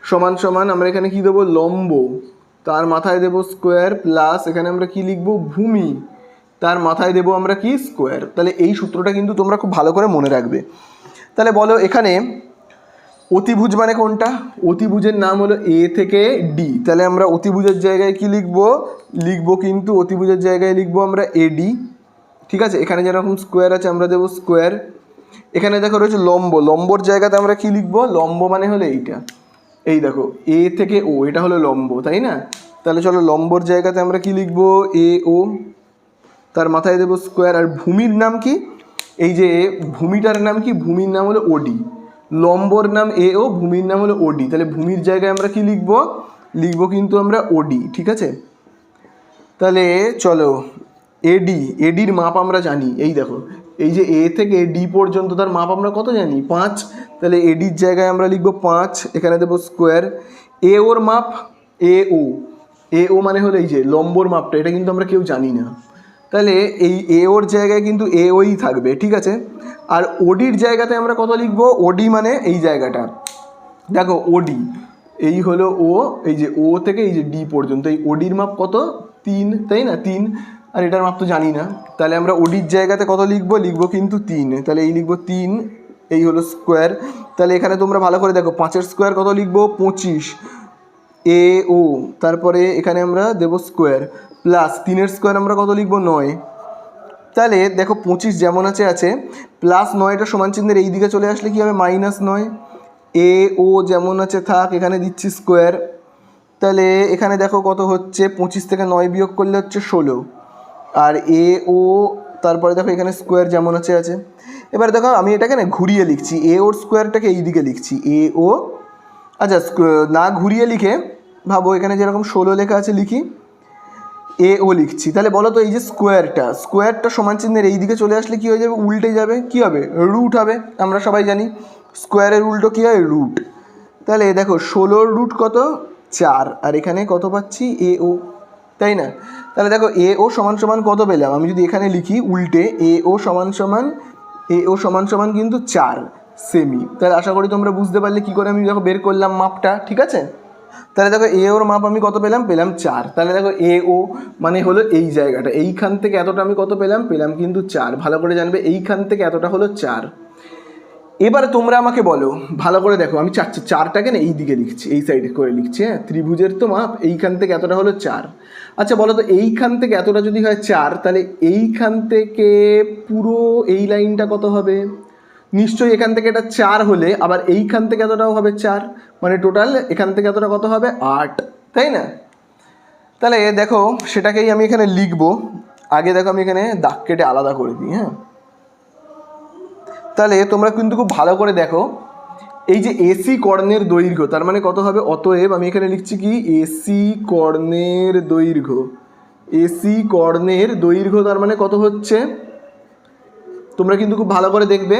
সমান সমান আমরা এখানে কি দেবো, লম্ব তার মাথায় দেব স্কোয়ার, প্লাস এখানে আমরা কি লিখবো, ভূমি তার মাথায় দেব আমরা কি, স্কোয়ার। তাহলে এই সূত্রটা কিন্তু তোমরা খুব ভালো করে মনে রাখবে। তাহলে বলো এখানে অতিভুজ মানে কোনটা, অতিভুজের নাম হলো এ থেকে ডি। তাহলে আমরা অতিভুজের জায়গায় কি লিখবো কিন্তু অতিভুজের জায়গায় লিখবো আমরা এডি। ঠিক আছে, এখানে যেরকম স্কোয়ার আছে আমরা দেবো স্কোয়ার। এখানে দেখো রয়েছে লম্ব, লম্বর জায়গাতে আমরা কি লিখবো, লম্ব মানে হলো এইটা। এই দেখো এ থেকে ও, এটা হলো লম্ব, তাই না। তাহলে চলো লম্বর জায়গাতে আমরা কি লিখবো, এ ও, তার মাথায় দেবো স্কোয়ার। আর ভূমির নাম কি, এই যে ভূমিটার নাম কি, ভূমির নাম হলো ওডি। লম্বর নাম এ ও, ভূমির নাম হলো ওডি। তাহলে ভূমির জায়গায় আমরা কি লিখবো কিন্তু আমরা ওডি। ঠিক আছে, তাহলে চলো এডির মাপ আমরা জানি। এই দেখো এই যে এ থেকে ডি পর্যন্ত তার মাপ আমরা কত জানি, 5। তাহলে এডির জায়গায় আমরা লিখবো 5, এখানে দেবো স্কোয়ার। এ ওর মাপ এ ও মানে হলো এই যে লম্বর মাপটা, এটা কিন্তু আমরা কেউ জানি না। তাহলে এই এ ওর জায়গায় কিন্তু এ ওই থাকবে। ঠিক আছে, আর ওডির জায়গাতে আমরা কত লিখবো, ওডি মানে এই জায়গাটা, দেখো ওডি এই হলো ও, এই যে ও থেকে এই যে ডি পর্যন্ত, এই ওডির মাপ কত, 3, তাই না, 3। আর এটার মাপ তো জানি না, তাহলে আমরা ওডির জায়গাতে কত লিখবো কিন্তু 3। তাহলে এই লিখবো 3 এই হলো স্কোয়ার। তাহলে এখানে তোমরা ভালো করে দেখো, 5-এর স্কোয়ার কত লিখবো, 25, এ ও, তারপরে এখানে আমরা দেবো স্কোয়ার, প্লাস 3-এর স্কোয়ার আমরা কত লিখবো, 9। তাহলে দেখো 25 যেমন আছে, প্লাস 9টা সমান চিহ্নের এই দিকে চলে আসলে কী হবে, -9। এ ও যেমন আছে থাক, এখানে দিচ্ছি স্কোয়ার। তাহলে এখানে দেখো কত হচ্ছে, 25 থেকে 9 বিয়োগ করলে হচ্ছে 16। আর এ ও, তারপরে দেখো এখানে স্কোয়ার যেমন আছে। এবার দেখো আমি এটাকে না ঘুরিয়ে লিখছি, এ ওর স্কোয়ারটাকে এই দিকে লিখছি, এ ও, আচ্ছা না ঘুরিয়ে লিখে ভাবো, এখানে যেরকম 16 লেখা আছে লিখি, এ ও লিখছি। তাহলে বলো তো এই যে স্কোয়ারটা সমান চিহ্নের এই দিকে চলে আসলে কী হয়ে যাবে, উল্টে যাবে, কী হবে, রুট হবে। আমরা সবাই জানি স্কোয়ারের উল্টো কী হয়, রুট। তাহলে দেখো 16-র রুট কত, 4, আর এখানে কত পাচ্ছি, এ ও, তাই না? তাহলে দেখো এ ও সমান সমান কত পেলাম, আমি যদি এখানে লিখি উল্টে, এ ও সমান সমান কিন্তু 4 সেমি। তাহলে আশা করি তোমরা বুঝতে পারলে কী করে আমি দেখো বের করলাম মাপটা, ঠিক আছে? তাহলে দেখো এ ওর মাপ আমি কত পেলাম 4। তাহলে দেখো এ ও মানে হলো এই জায়গাটা, এইখান থেকে এতটা আমি কত পেলাম কিন্তু 4। ভালো করে জানবে, এইখান থেকে এতটা হলো 4। এবারে তোমরা আমাকে বলো, ভালো করে দেখো, আমি 4টাকে না এই দিকে লিখছি, এই সাইডে করে লিখছি, হ্যাঁ, ত্রিভুজের তো মাপ, এইখান থেকে এতটা হলো 4। আচ্ছা বলো তো এইখান থেকে এতটা যদি হয় 4, তাহলে এইখান থেকে পুরো এই লাইনটা কত হবে, নিশ্চয়ই এখান থেকে এটা 4 হলে আবার এইখান থেকে এতটাও হবে 4, মানে টোটাল এখান থেকে এতটা কত হবে, 8, তাই না? তাহলে দেখো সেটাকেই আমি এখানে লিখবো। আগে দেখো আমি এখানে দাগ কেটে আলাদা করে দিই, হ্যাঁ। তাহলে তোমরা কিন্তু খুব ভালো করে দেখো, এই যে এসি কর্ণের দৈর্ঘ্য তার মানে কত হবে, অতএব আমি এখানে লিখছি কি, এসি কর্ণের দৈর্ঘ্য তার মানে কত হচ্ছে, তোমরা কিন্তু খুব ভালো করে দেখবে,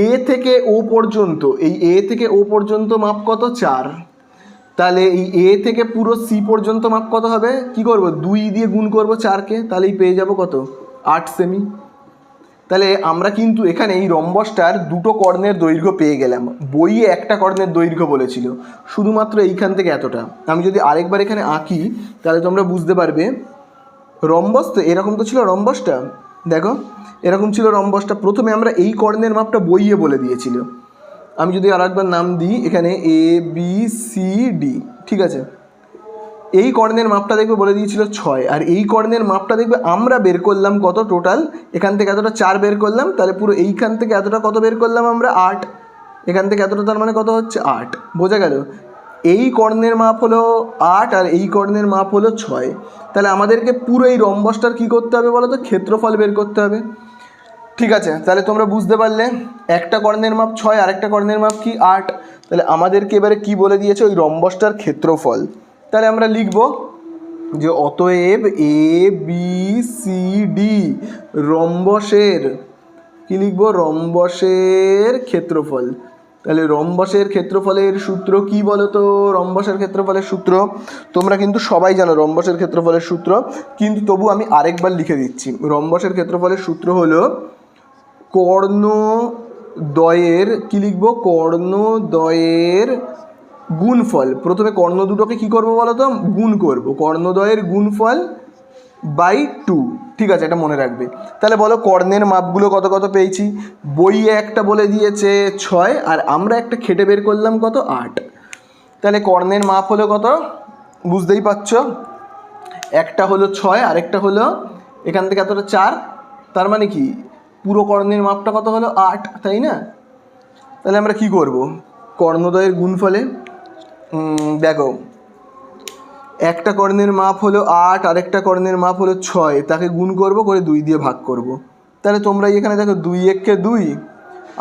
এ থেকে ও পর্যন্ত, এই এ থেকে ও পর্যন্ত মাপ কত, 4। তাহলে এই এ থেকে পুরো সি পর্যন্ত মাপ কত হবে, কি করব, 2 দিয়ে গুণ করব 4কে, তাহলেই পেয়ে যাব কত, 8 সেমি। তাহলে আমরা কিন্তু এখানে এই রম্বসটার দুটো কর্ণের দৈর্ঘ্য পেয়ে গেলাম। বইয়ে একটা কর্ণের দৈর্ঘ্য বলেছিল, শুধুমাত্র এইখান থেকে এতটা। আমি যদি আরেকবার এখানে আঁকি তাহলে তোমরা বুঝতে পারবে, রম্বস তো এরকম তো ছিল রম্বসটা, দেখো এরকম ছিল রম্বসটা। প্রথমে আমরা এই কর্ণের মাপটা বইয়ে বলে দিয়েছিল। আমি যদি আরেকবার নাম দিই এখানে, এ বি সি ডি, ঠিক আছে, এই কর্ণের মাপটা দেখবে বলে দিয়েছিল 6, আর এই কর্ণের মাপটা দেখবে আমরা বের করলাম কত, টোটাল এখান থেকে এতটা 4 বের করলাম, তাহলে পুরো এইখান থেকে এতটা কত বের করলাম আমরা, 8। এখান থেকে এতটা তার মানে কত হচ্ছে, 8। বোঝা গেল? এই কর্ণের মাপ হলো 8 আর এই কর্ণের মাপ হলো 6। তাহলে আমাদেরকে পুরো এই রম্বসটার কী করতে হবে বলো তো, ক্ষেত্রফল বের করতে হবে। ঠিক আছে, তাহলে তোমরা বুঝতে পারলে একটা কর্ণের মাপ 6 আর একটা কর্ণের মাপ কি 8। তাহলে আমাদেরকে এবারে কি বলে দিয়েছে, ওই রম্বসটার ক্ষেত্রফল। তাহলে আমরা লিখব যে অতএব এ বি সি ডি রম্বসের, কি লিখব, রম্বসের ক্ষেত্রফল। তাহলে রম্বসের ক্ষেত্রফলের সূত্র কি বলো তো, রম্বসের ক্ষেত্রফলের সূত্র তোমরা কিন্তু সবাই জানো, রম্বসের ক্ষেত্রফলের সূত্র, কিন্তু তবু আমি আরেকবার লিখে দিচ্ছি। রম্বসের ক্ষেত্রফলের সূত্র হলো কর্ণদ্বয়ের, কি লিখব, কর্ণদ্বয়ের গুণফল। প্রথমে কর্ণ দুটোকে কী করবো বলো তো, গুণ করব, কর্ণদ্বয়ের গুণফল বাই 2। ঠিক আছে, এটা মনে রাখবে। তাহলে বলো কর্ণের মাপগুলো কত কত পেয়েছি, বইয়ে একটা বলে দিয়েছে 6 আর আমরা একটা খেটে বের করলাম কত, 8। তাহলে কর্ণের মাপ হলো কত, বুঝতেই পারছো, একটা হলো 6 আরেকটা হলো এখান থেকে এতটা 4, তার মানে কি পুরো কর্ণের মাপটা কত হলো, 8, তাই না? তাহলে আমরা কি করব, কর্ণদ্বয়ের গুণফলে দেখো একটা কর্ণের মাপ হলো 8 আরেকটা কর্ণের মাপ হলো 6, তাকে গুণ করব, করে 2 দিয়ে ভাগ করব। তাহলে তোমরা এখানে দেখো 2 1 2,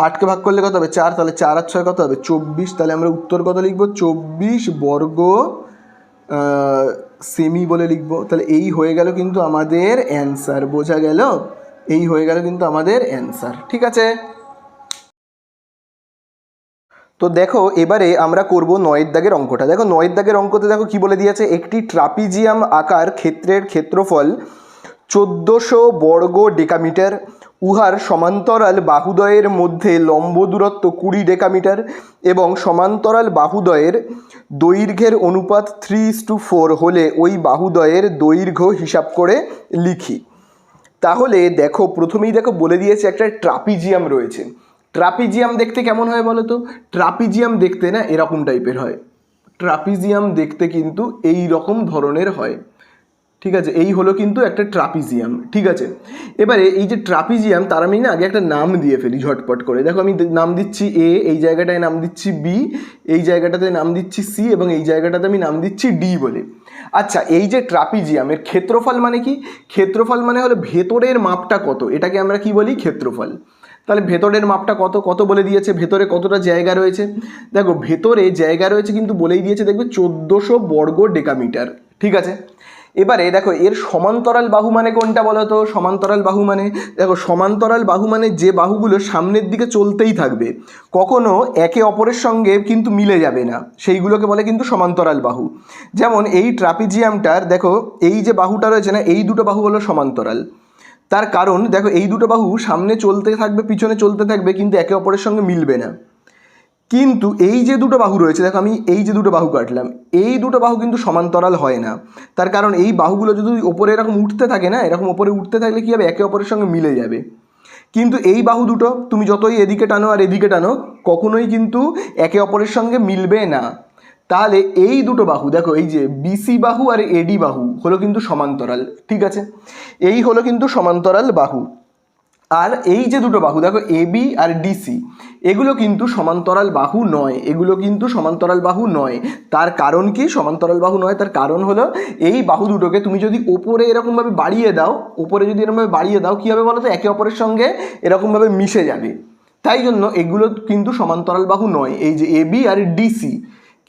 8কে ভাগ করলে কত হবে, 4, তাহলে 4 আর 6 কত হবে, 24। তাহলে আমরা উত্তর কত লিখব, 24 বর্গ সেমি বলে লিখব। তাহলে এই হয়ে গেল কিন্তু আমাদের অ্যান্সার, বোঝা গেল, এই হয়ে গেল কিন্তু আমাদের অ্যান্সার। ঠিক আছে, তো দেখো এবারে আমরা করব 9 দাগের অঙ্কটা। দেখো 9 দাগের অঙ্কতে দেখো কি বলে দিয়েছে, একটি ট্রাপিজিয়াম আকার ক্ষেত্রের ক্ষেত্রফল 1400 বর্গ ডেকামিটার, উহার সমান্তরাল বাহুদ্বয়ের মধ্যে লম্ব দূরত্ব 20 ডেকামিটার এবং সমান্তরাল বাহুদ্বয়ের দৈর্ঘ্যের অনুপাত 3:4 হলে ওই বাহুদ্বয়ের দৈর্ঘ্য হিসাব করে লিখি। তাহলে দেখো প্রথমেই দেখো বলে দিয়েছে একটা ট্রাপিজিয়াম রয়েছে। ট্রাপিজিয়াম দেখতে কেমন হয় বলো তো? ট্রাপিজিয়াম দেখতে না এরকম টাইপের হয়, ট্রাপিজিয়াম দেখতে কিন্তু এই রকম ধরনের হয়, ঠিক আছে? এই হলো কিন্তু একটা ট্রাপিজিয়াম, ঠিক আছে? এবারে এই যে ট্রাপিজিয়াম তার আমি না আগে একটা নাম দিয়ে ফেলি ঝটপট করে। দেখো আমি নাম দিচ্ছি এ, এই জায়গাটায় নাম দিচ্ছি বি, এই জায়গাটাতে নাম দিচ্ছি সি, এবং এই জায়গাটাতে আমি নাম দিচ্ছি ডি বলে। আচ্ছা, এই যে ট্রাপিজিয়ামের ক্ষেত্রফল মানে কি? ক্ষেত্রফল মানে হলো ভেতরের মাপটা কত, এটাকে আমরা কি বলি? ক্ষেত্রফল। তাহলে ভেতরের মাপটা কত কত বলে দিয়েছে, ভেতরে কতটা জায়গা রয়েছে। দেখো ভেতরে জায়গা রয়েছে কিন্তু বলেই দিয়েছে, দেখবে 1400 বর্গ ডেকামিটার, ঠিক আছে? এবারে দেখো এর সমান্তরাল বাহু মানে কোনটা বলো তো? সমান্তরাল বাহু মানে, দেখো সমান্তরাল বাহু মানে যে বাহুগুলো সামনের দিকে চলতেই থাকবে, কখনো একে অপরের সঙ্গে কিন্তু মিলে যাবে না, সেইগুলোকে বলে কিন্তু সমান্তরাল বাহু। যেমন এই ট্রাপিজিয়ামটার দেখো এই যে বাহুটা রয়েছে না, এই দুটো বাহু হলো সমান্তরাল। তার কারণ দেখো এই দুটো বাহু সামনে চলতে থাকবে, পিছনে চলতে থাকবে, কিন্তু একে অপরের সঙ্গে মিলবে না। কিন্তু এই যে দুটো বাহু রয়েছে, দেখো আমি এই যে দুটো বাহু কাটলাম, এই দুটো বাহু কিন্তু সমান্তরাল হয় না। তার কারণ এই বাহুগুলো যদি ওপরে এরকম উঠতে থাকে না, এরকম ওপরে উঠতে থাকলে কী হবে? একে অপরের সঙ্গে মিলে যাবে। কিন্তু এই বাহু দুটো তুমি যতই এদিকে টানো আর এদিকে টানো, কখনোই কিন্তু একে অপরের সঙ্গে মিলবে না। তাহলে এই দুটো বাহু দেখো, এই যে বিসি বাহু আর এডি বাহু হলো কিন্তু সমান্তরাল, ঠিক আছে? এই হলো কিন্তু সমান্তরাল বাহু। আর এই যে দুটো বাহু দেখো এবি আর ডিসি, এগুলো কিন্তু সমান্তরাল বাহু নয়, এগুলো কিন্তু সমান্তরাল বাহু নয়। তার কারণ কি সমান্তরাল বাহু নয়? তার কারণ হলো এই বাহু দুটোকে তুমি যদি ওপরে এরকমভাবে বাড়িয়ে দাও, ওপরে যদি এরকমভাবে বাড়িয়ে দাও কী হবে বলো তো? একে অপরের সঙ্গে এরকমভাবে মিশে যাবে। তাই জন্য এগুলো কিন্তু সমান্তরাল বাহু নয়। এই যে এবি আর ডিসি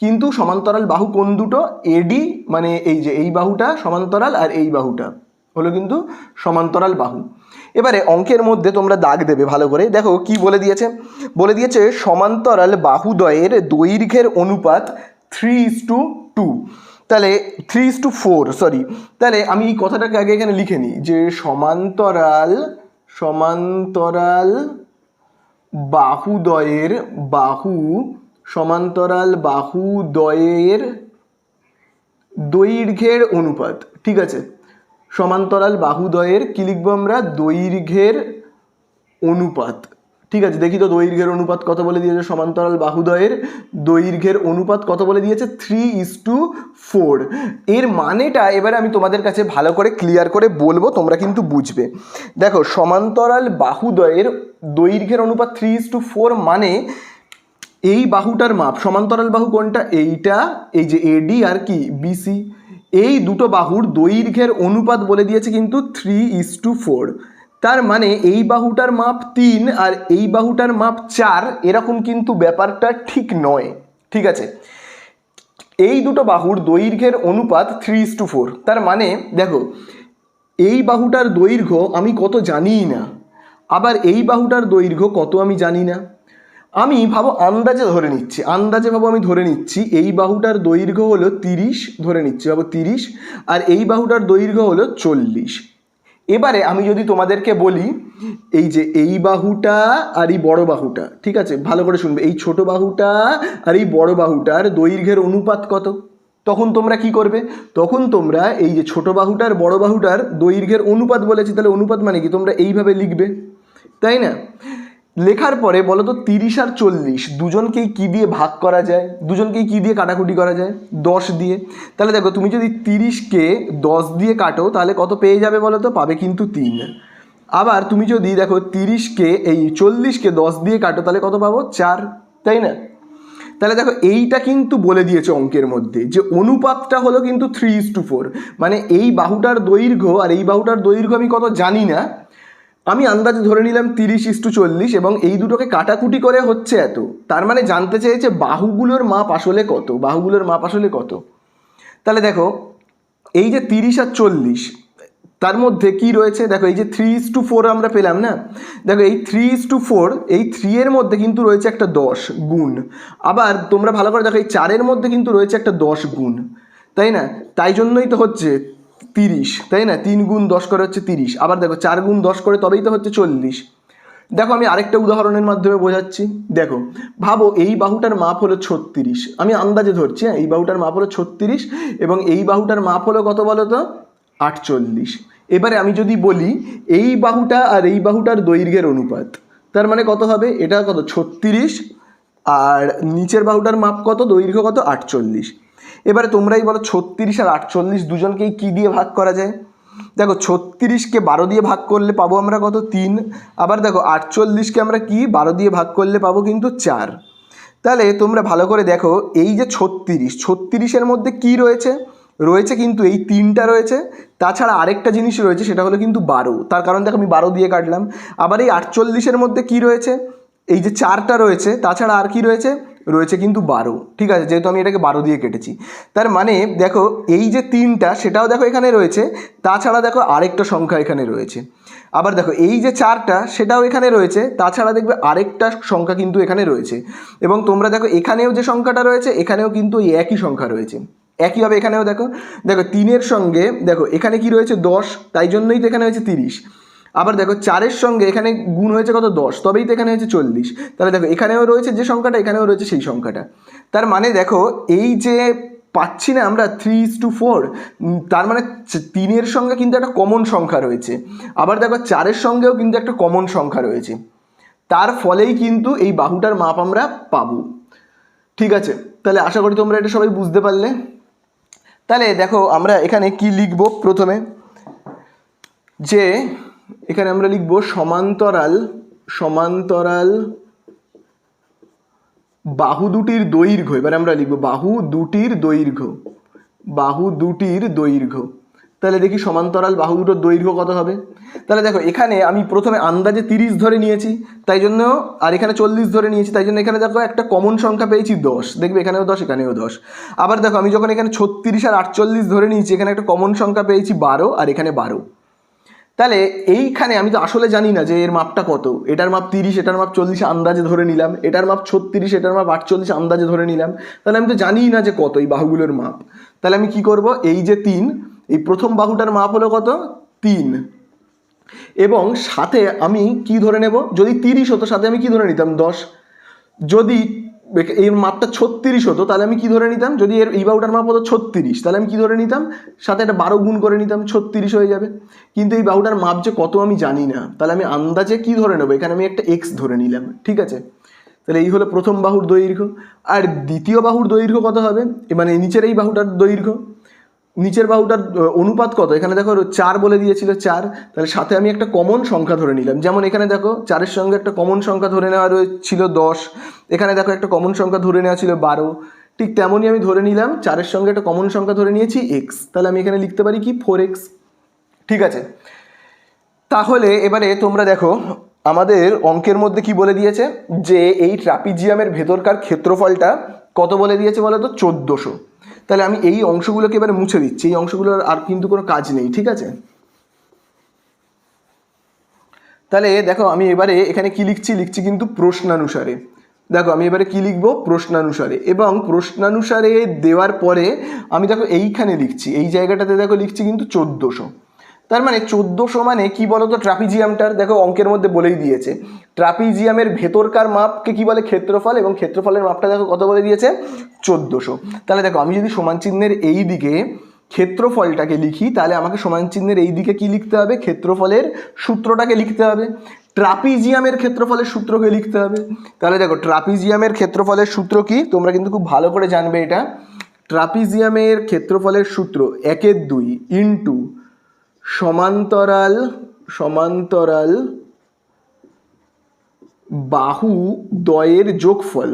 কিন্তু সমান্তরাল বাহু কোন দুটো? এডি মানে এই যে এই বাহুটা সমান্তরাল, আর এই বাহুটা হলো কিন্তু সমান্তরাল বাহু। এবারে অঙ্কের মধ্যে তোমরা দাগ দেবে ভালো করে, দেখো কি বলে দিয়েছে। বলে দিয়েছে সমান্তরাল বাহুদ্বয়ের দৈর্ঘ্যের অনুপাত 3:2। তাহলে 3:4, সরি। তাহলে আমি এই কথাটাকে আগে এখানে লিখে নিই যে সমান্তরাল বাহুদ্বয়ের দৈর্ঘ্যের অনুপাত, ঠিক আছে? সমান্তরাল বাহুদ্বয়ের কি লিখবো আমরা? দৈর্ঘ্যের অনুপাত, ঠিক আছে? দেখি তো দৈর্ঘ্যের অনুপাত কত বলে দিয়েছে। সমান্তরাল বাহুদ্বয়ের দৈর্ঘ্যের অনুপাত কত বলে দিয়েছে? 3:4। এর মানেটা এবারে আমি তোমাদের কাছে ভালো করে ক্লিয়ার করে বলবো, তোমরা কিন্তু বুঝবে। দেখো সমান্তরাল বাহুদ্বয়ের দৈর্ঘ্যের অনুপাত 3:4 মানে এই বাহুটার মাপ, সমান্তরাল বাহু কোনটা? এইটা, এই যে এডি আর কি বিসি, এই দুটো বাহুর দৈর্ঘ্যের অনুপাত বলে দিয়েছে কিন্তু 3:4। তার মানে এই বাহুটার মাপ 3 আর এই বাহুটার মাপ 4, এরকম কিন্তু ব্যাপারটা ঠিক নয়, ঠিক আছে? এই দুটো বাহুর দৈর্ঘ্যের অনুপাত 3:4। তার মানে দেখো এই বাহুটার দৈর্ঘ্য আমি কত জানিই না, আবার এই বাহুটার দৈর্ঘ্য কত আমি জানি না। আমি ভাবো আন্দাজে ধরে নিচ্ছি, আমি ধরে নিচ্ছি এই বাহুটার দৈর্ঘ্য হলো 30, ধরে নিচ্ছি ভাবো 30, আর এই বাহুটার দৈর্ঘ্য হলো 40। এবারে আমি যদি তোমাদেরকে বলি এই যে এই বাহুটা আর এই বড় বাহুটা, ঠিক আছে ভালো করে শুনবে, এই ছোট বাহুটা আর এই বড় বাহুটার দৈর্ঘ্যের অনুপাত কত, তখন তোমরা কি করবে? তখন তোমরা এই যে ছোট বাহুটার বড় বাহুটার দৈর্ঘ্যের অনুপাত বলেছি, তাহলে অনুপাত মানে কি তোমরা এইভাবে লিখবে, তাই না? লেখার পরে বলো তো 30 আর 40 দুজনকেই কি দিয়ে ভাগ করা যায়? দুজনকেই কি দিয়ে কাটাকুটি করা যায়? 10 দিয়ে। তাহলে দেখো তুমি যদি 30কে 10 দিয়ে কাটো তাহলে কত পেয়ে যাবে বলো তো? পাবে কিন্তু 3। আবার তুমি যদি দেখো 40কে 10 দিয়ে কাটো তাহলে কত পাবো? 4, তাই না? তাহলে দেখো এইটা কিন্তু বলে দিয়েছে অঙ্কের মধ্যে যে অনুপাতটা হলো কিন্তু 3:4। মানে এই বাহুটার দৈর্ঘ্য আর এই বাহুটার দৈর্ঘ্য আমি কত জানি না, আমি আন্দাজে ধরে নিলাম 30:40, এবং এই দুটোকে কাটাকুটি করে হচ্ছে এত। তার মানে জানতে চেয়েছে বাহুগুলোর মাপ আসলে কত। তাহলে দেখো এই যে 30 আর 40 তার মধ্যে কি রয়েছে? দেখো এই যে 3:4 আমরা পেলাম না, দেখো এই 3:4, এই 3 এর মধ্যে কিন্তু রয়েছে একটা 10 গুণ। আবার তোমরা ভালো করে দেখো এই 4-এর মধ্যে কিন্তু রয়েছে একটা 10 গুণ, তাই না? তাই জন্যই তো হচ্ছে 30, তাই না? 3 গুণ 10 করে হচ্ছে 30। আবার দেখো 4 গুণ 10 করে তবেই তো হচ্ছে 40। দেখো আমি আরেকটা উদাহরণের মাধ্যমে বোঝাচ্ছি। দেখো ভাবো এই বাহুটার মাপ হলো 36, আমি আন্দাজে ধরছি, হ্যাঁ এই বাহুটার মাপ হলো 36 এবং এই বাহুটার মাপ হলো কত বলো তো? 48। এবারে আমি যদি বলি এই বাহুটা আর এই বাহুটার দৈর্ঘ্যের অনুপাত, তার মানে কত হবে, এটা কত 36, আর নিচের বাহুটার মাপ কত, দৈর্ঘ্য কত 48। এবারে তোমরাই বলো 36 আর 48 দুজনকেই কী দিয়ে ভাগ করা যায়। দেখো 36কে 12 দিয়ে ভাগ করলে পাবো আমরা কত 3, আবার দেখো 48কে আমরা কি 12 দিয়ে ভাগ করলে পাবো কিন্তু 4। তাহলে তোমরা ভালো করে দেখো, এই যে 36-এর মধ্যে কি রয়েছে, রয়েছে কিন্তু এই 3টা রয়েছে, তাছাড়া আরেকটা জিনিস রয়েছে সেটা হলো কিন্তু 12, তার কারণ দেখো আমি 12 দিয়ে কাটলাম। আবার এই 48-এর মধ্যে কি রয়েছে, এই যে 4টা রয়েছে, তাছাড়া আর কি রয়েছে, রয়েছে কিন্তু 12, ঠিক আছে, যেহেতু আমি এটাকে 12 দিয়ে কেটেছি। তার মানে দেখো এই যে 3টা সেটাও দেখো এখানে রয়েছে, তাছাড়া দেখো আরেকটা সংখ্যা এখানে রয়েছে। আবার দেখো এই যে 4টা সেটাও এখানে রয়েছে, তাছাড়া দেখবে আরেকটা সংখ্যা কিন্তু এখানে রয়েছে। এবং তোমরা দেখো এখানেও যে সংখ্যাটা রয়েছে এখানেও কিন্তু এই একই সংখ্যা রয়েছে, একইভাবে এখানেও দেখো 3-এর সঙ্গে দেখো এখানে কি রয়েছে 10, তাই জন্যই তো এখানে হয়েছে 30। আবার দেখো 4-এর সঙ্গে এখানে গুণ হয়েছে কত 10, তবেই তো এখানে হয়েছে 40। তাহলে দেখো এখানেও রয়েছে যে সংখ্যাটা, এখানেও রয়েছে সেই সংখ্যাটা। তার মানে দেখো এই যে পাচ্ছি না আমরা 3:4, তার মানে 3-এর সঙ্গে কিন্তু একটা কমন সংখ্যা রয়েছে, আবার দেখো 4-এর সঙ্গেও কিন্তু একটা কমন সংখ্যা রয়েছে, তার ফলেই কিন্তু এই বাহুটার মাপ আমরা পাবো। ঠিক আছে, তাহলে আশা করি তোমরা এটা সবাই বুঝতে পারলে। তাহলে দেখো আমরা এখানে কি লিখব, প্রথমে যে এখানে আমরা লিখব সমান্তরাল বাহু দুটির দৈর্ঘ্য। এবারে আমরা লিখব বাহু দুটির দৈর্ঘ্য। তাহলে দেখি সমান্তরাল বাহু দুটোর দৈর্ঘ্য কত হবে। তাহলে দেখো এখানে আমি প্রথমে আন্দাজে 30 ধরে নিয়েছি, তাই জন্য, আর এখানে 40 ধরে নিয়েছি, তাই জন্য এখানে দেখো একটা কমন সংখ্যা পেয়েছি 10, দেখবে এখানেও 10 এখানেও 10। আবার দেখো আমি যখন এখানে 36 আর 48 ধরে নিয়েছি, এখানে একটা কমন সংখ্যা পেয়েছি 12, আর এখানে 12। তাহলে এইখানে আমি তো আসলে জানি না যে এর মাপটা কত, এটার মাপ 30, এটার মাপ 40 আন্দাজে ধরে নিলাম, এটার মাপ 36, এটার মাপ 48 আন্দাজে ধরে নিলাম, তাহলে আমি তো জানিই না যে কত এই বাহুগুলোর মাপ। তাহলে আমি কি করব, এই যে 3, এই প্রথম বাহুটার মাপ হলো কত 3, এবং সাথে আমি কি ধরে নেব, যদি 30 হতো সাথে আমি কি ধরে নিতাম 10, যদি এর মাপটা 36 হতো তাহলে আমি কি ধরে নিতাম, যদি এই বাহুটার মাপ হতো 36 তাহলে আমি কি ধরে নিতাম, সাথে একটা 12 গুণ করে নিতাম, 36 হয়ে যাবে। কিন্তু এই বাহুটার মাপ যে কত আমি জানি না, তাহলে আমি আন্দাজে কি ধরে নেবো, এখানে আমি একটা এক্স ধরে নিলাম। ঠিক আছে, তাহলে এই হলো প্রথম বাহুর দৈর্ঘ্য। আর দ্বিতীয় বাহুর দৈর্ঘ্য কত হবে, মানে নিচের এই বাহুটার দৈর্ঘ্য, নিচের বাহুটার অনুপাত কত, এখানে দেখো 4 বলে দিয়েছিল 4, তাহলে সাথে আমি একটা কমন সংখ্যা ধরে নিলাম। যেমন এখানে দেখো 4-এর সঙ্গে একটা কমন সংখ্যা ধরে নেওয়া ছিল 10, এখানে দেখো একটা কমন সংখ্যা ধরে নেওয়া ছিল 12, ঠিক তেমনই আমি ধরে নিলাম 4-এর সঙ্গে একটা কমন সংখ্যা ধরে নিয়েছি x, তাহলে আমি এখানে লিখতে পারি কি 4x। ঠিক আছে, তাহলে এবারে তোমরা দেখো আমাদের অঙ্কের মধ্যে কি বলে দিয়েছে, যে এই ট্রাপিজিয়ামের ভেতরকার ক্ষেত্রফলটা কত বলে দিয়েছে বলো তো 1400। তাহলে আমি এই অংশগুলোকে এবারে মুছে দিচ্ছি, এই অংশগুলোর আর কিন্তু কোনো কাজ নেই। ঠিক আছে, তাহলে দেখো আমি এবারে এখানে কি লিখছি কিন্তু প্রশ্নানুসারে। দেখো আমি এবারে কি লিখবো, প্রশ্নানুসারে, এবং প্রশ্নানুসারে দেওয়ার পরে আমি দেখো এইখানে লিখছি, এই জায়গাটাতে দেখো লিখছি কিন্তু 1400। তার মানে 1400 মানে কি বলতো, ট্রাপিজিয়ামটার দেখো অঙ্কের মধ্যে বলেই দিয়েছে, ট্রাপিজিয়ামের ভেতরকার মাপকে কি বলে ক্ষেত্রফল, এবং ক্ষেত্রফলের মাপটা দেখো কত বলে দিয়েছে 1400। তাহলে দেখো আমি যদি সমান চিহ্নের এই দিকে ক্ষেত্রফলটাকে লিখি, তাহলে আমাকে সমান চিহ্নের এই দিকে কি লিখতে হবে, ক্ষেত্রফলের সূত্রটাকে লিখতে হবে, ট্রাপিজিয়ামের ক্ষেত্রফলের সূত্রকে লিখতে হবে। তাহলে দেখো ট্রাপিজিয়ামের ক্ষেত্রফলের সূত্র কি, তোমরা কিন্তু খুব ভালো করে জানবে এটা। ট্রাপিজিয়ামের ক্ষেত্রফলের সূত্র 1/2 ইন্টু সমান্তরাল বাহু দ্বয়ের যোগফল,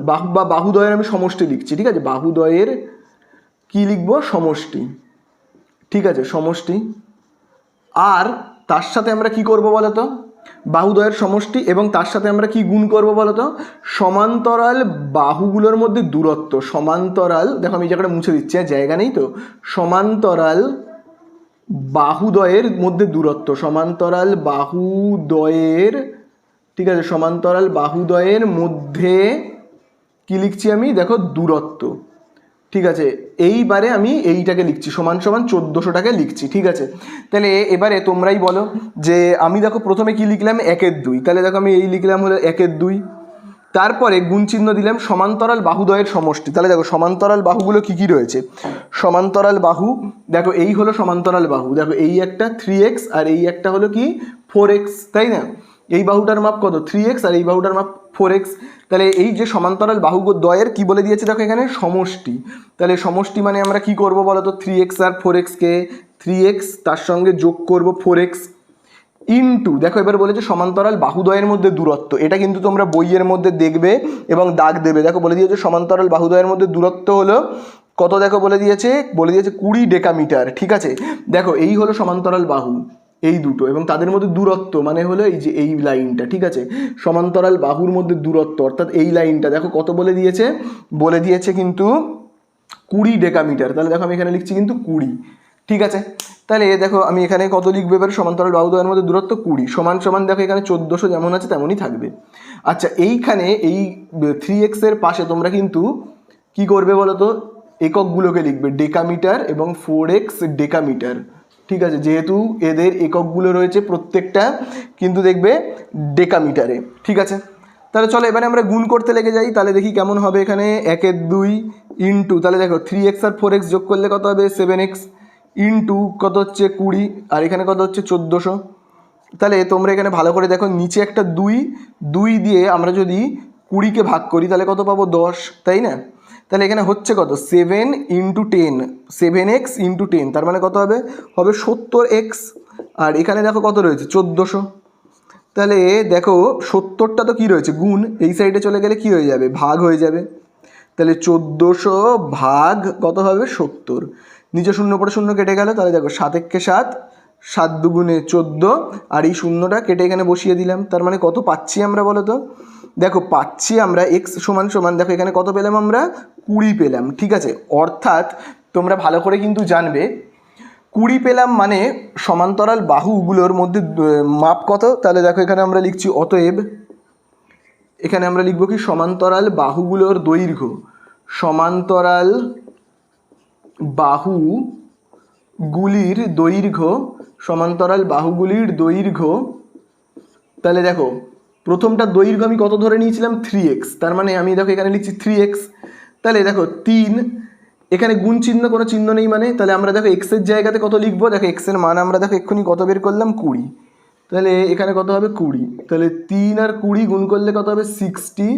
বাহুদ্বয়ের আমি সমষ্টি লিখছি। ঠিক আছে, বাহুদ্বয়ের কি লিখবো, সমষ্টি। ঠিক আছে, সমষ্টি। আর তার সাথে আমরা কি করব বলতো, বাহুদ্বয়ের সমষ্টি, এবং তার সাথে আমরা কি গুণ করব বলতো, সমান্তরাল বাহুগুলোর মধ্যে দূরত্ব। সমান্তরাল, দেখো আমি এই জায়গাটা মুছে দিচ্ছি, জায়গা নেই তো, সমান্তরাল বাহুদ্বয়ের মধ্যে দূরত্ব, সমান্তরাল বাহুদ্বয়ের, ঠিক আছে, সমান্তরাল বাহুদ্বয়ের মধ্যে কি লিখছি আমি, দেখো দূরত্ব। ঠিক আছে, এইবারে আমি এইটাকে লিখছি সমান 1400টাকে লিখছি। ঠিক আছে, তাহলে এবারে তোমরাই বলো যে আমি দেখো প্রথমে কি লিখলাম 1/2, তাহলে দেখো আমি এই লিখলাম হলো 1/2, তারপরে গুণ চিহ্ন দিলাম সমান্তরাল বাহুদ্বয়ের সমষ্টি। তাহলে দেখো সমান্তরাল বাহুগুলো কি কি রয়েছে, সমান্তরাল বাহু দেখো এই হলো সমান্তরাল বাহু, দেখো এই একটা 3x আর এই একটা হলো কি 4x, তাই না। এই বাহুটার মাপ কত 3x আর এই বাহুটার মাপ 4x। তাহলে এই যে সমান্তরাল বাহু দ্বয়ের কি বলে দিয়েছে দেখো এখানে সমষ্টি। তাহলে সমষ্টি মানে আমরা কি করব বলো তো 3x আর 4x কে 3x তার সঙ্গে যোগ করব 4x ইনটু দেখো এবার বলেছে সমান্তরাল বাহুদ্বয়ের মধ্যে দূরত্ব। এটা কিন্তু তোমরা বইয়ের মধ্যে দেখবে এবং দাগ দেবে। দেখো বলে দিয়েছে সমান্তরাল বাহুদ্বয়ের মধ্যে দূরত্ব হলো কত, দেখো বলে দিয়েছে 20 ডেকামিটার। ঠিক আছে, দেখো এই হলো সমান্তরাল বাহু এই দুটো এবং তাদের মধ্যে দূরত্ব মানে হলো এই যে এই লাইনটা। ঠিক আছে, সমান্তরাল বাহুর মধ্যে দূরত্ব অর্থাৎ এই লাইনটা দেখো কত বলে দিয়েছে কিন্তু 20 ডেকামিটার। তাহলে দেখো আমি এখানে লিখছি কিন্তু 20। ঠিক আছে, তাহলে দেখো আমি এখানে কত লিখবো এবার সমান্তরাল বাহুদ্বয়ের মধ্যে দূরত্ব 20 সমান সমান দেখো এখানে 1400 যেমন আছে তেমনই থাকবে। আচ্ছা এইখানে এই 3x এর পাশে তোমরা কিন্তু কি করবে বলো তো এককগুলোকে লিখবে ডেকামিটার এবং 4x ডেকামিটার। ঠিক আছে, যেহেতু এদের এককগুলো রয়েছে প্রত্যেকটা কিন্তু দেখবে ডেকামিটারে। ঠিক আছে, তাহলে চলো এবারে আমরা গুণ করতে লেগে যাই। তাহলে দেখি কেমন হবে এখানে 1 এর 2 ইন্টু তাহলে দেখো 3x আর 4x যোগ করলে কত হবে 7x ইন্টু কত হচ্ছে 20 আর এখানে কত হচ্ছে 1400। তাহলে তোমরা এখানে ভালো করে দেখো নিচে একটা 2 দিয়ে আমরা যদি 20কে ভাগ করি তাহলে কত পাবো 10, তাই না? তাহলে এখানে হচ্ছে কত 7 ইন্টু 10 7x ইন্টু 10 তার মানে কত হবে 70x আর এখানে দেখো কত রয়েছে 1400। তাহলে দেখো 70টা তো কী রয়েছে গুণ, এই সাইডে চলে গেলে কি হয়ে যাবে ভাগ হয়ে যাবে। তাহলে 1400 ভাগ কত হবে 70, নিচে শূন্য পরে শূন্য কেটে গেল। তাহলে দেখো 7 একে 7 7 দুগুণে 14 আর এই শূন্যটা কেটে এখানে বসিয়ে দিলাম। তার মানে কত পাচ্ছি আমরা বলো তো, দেখো পাচ্ছি আমরা x সমান সমান দেখো এখানে কত পেলাম আমরা 20 পেলাম। ঠিক আছে, অর্থাৎ তোমরা ভালো করে কিন্তু জানবে 20 পেলাম মানে সমান্তরাল বাহুগুলোর মধ্যে মাপ কত। তাহলে দেখো এখানে আমরা লিখছি অতএব এখানে আমরা লিখব কি সমান্তরাল বাহুগুলোর দৈর্ঘ্য, সমান্তরাল বাহুগুলির দৈর্ঘ্য, সমান্তরাল বাহুগুলির দৈর্ঘ্য। তাহলে দেখো প্রথমটা দৈর্ঘ্য আমি কত ধরে নিয়েছিলাম 3x, তার মানে আমি দেখো এখানে লিখছি 3x। তাহলে দেখো 3 এখানে গুণ চিহ্ন কোনো চিহ্ন নেই মানে, তাহলে আমরা দেখো x এর জায়গাতে কত লিখবো, দেখো x এর মান আমরা দেখো এক্ষুনি কত বের করলাম 20। তাহলে এখানে কত হবে 20, তাহলে 3 আর 20 গুণ করলে কত হবে 60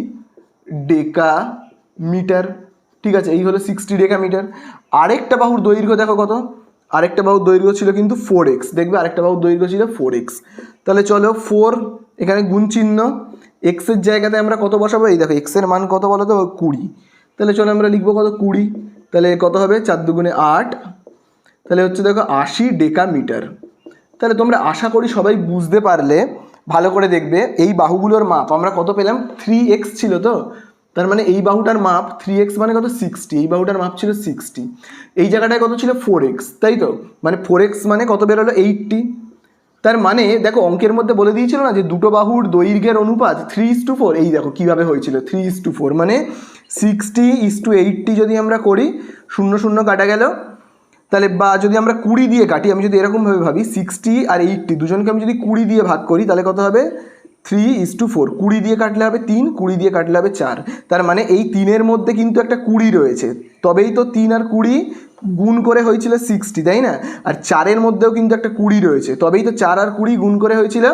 ডেকামিটার। ঠিক আছে, এই হলো 60 ডেকামিটার। আরেকটা বাহুর দৈর্ঘ্য দেখো কত, আরেকটা বাহুর দৈর্ঘ্য ছিল কিন্তু 4x, দেখবে আরেকটা বাহুর দৈর্ঘ্য ছিল 4x। তাহলে চলো 4 এখানে গুণ চিহ্ন x এর জায়গাতে আমরা কত বসাবো, এই দেখো x এর মান কত বলো তো 20। তাহলে চলো আমরা লিখবো কত 20, তাহলে কত হবে 4 দুগুণে 8, তাহলে হচ্ছে দেখো 80 ডেকামিটার। তাহলে তোমরা আশা করি সবাই বুঝতে পারলে। ভালো করে দেখবে এই বাহুগুলোর মাপ আমরা কত পেলাম 3x ছিল তো, তার মানে এই বাহুটার মাপ 3x মানে কত 60, এই বাহুটার মাপ ছিল 60, এই জায়গাটায় কত ছিল 4x, তাই তো মানে 4x মানে কত বেরোলো 80। তার মানে দেখো অঙ্কের মধ্যে বলে দিয়েছিল না যে দুটো বাহুর দৈর্ঘ্যের অনুপাত 3:4, এই দেখো কিভাবে হয়েছিল 3:4 মানে 60:80 যদি আমরা করি 0 0 কাটা গেল। তাহলে বা যদি আমরা 20 দিয়ে কাটি, আমি যদি এরকমভাবে ভাবি 60 আর 80 দুজনকে আমি যদি 20 দিয়ে ভাগ করি তাহলে কত হবে 3:4, 20 দিয়ে কাটলে হবে 3, 20 দিয়ে কাটলে হবে 4। তার মানে এই 3-এর মধ্যে কিন্তু একটা 20 রয়েছে, তবেই তো 3 আর 20 গুণ করে হয়েছিল 60, তাই না? আর 4-এর মধ্যেও কিন্তু একটা 20 রয়েছে, তবেই তো 4 আর 20 গুণ করে হয়েছিল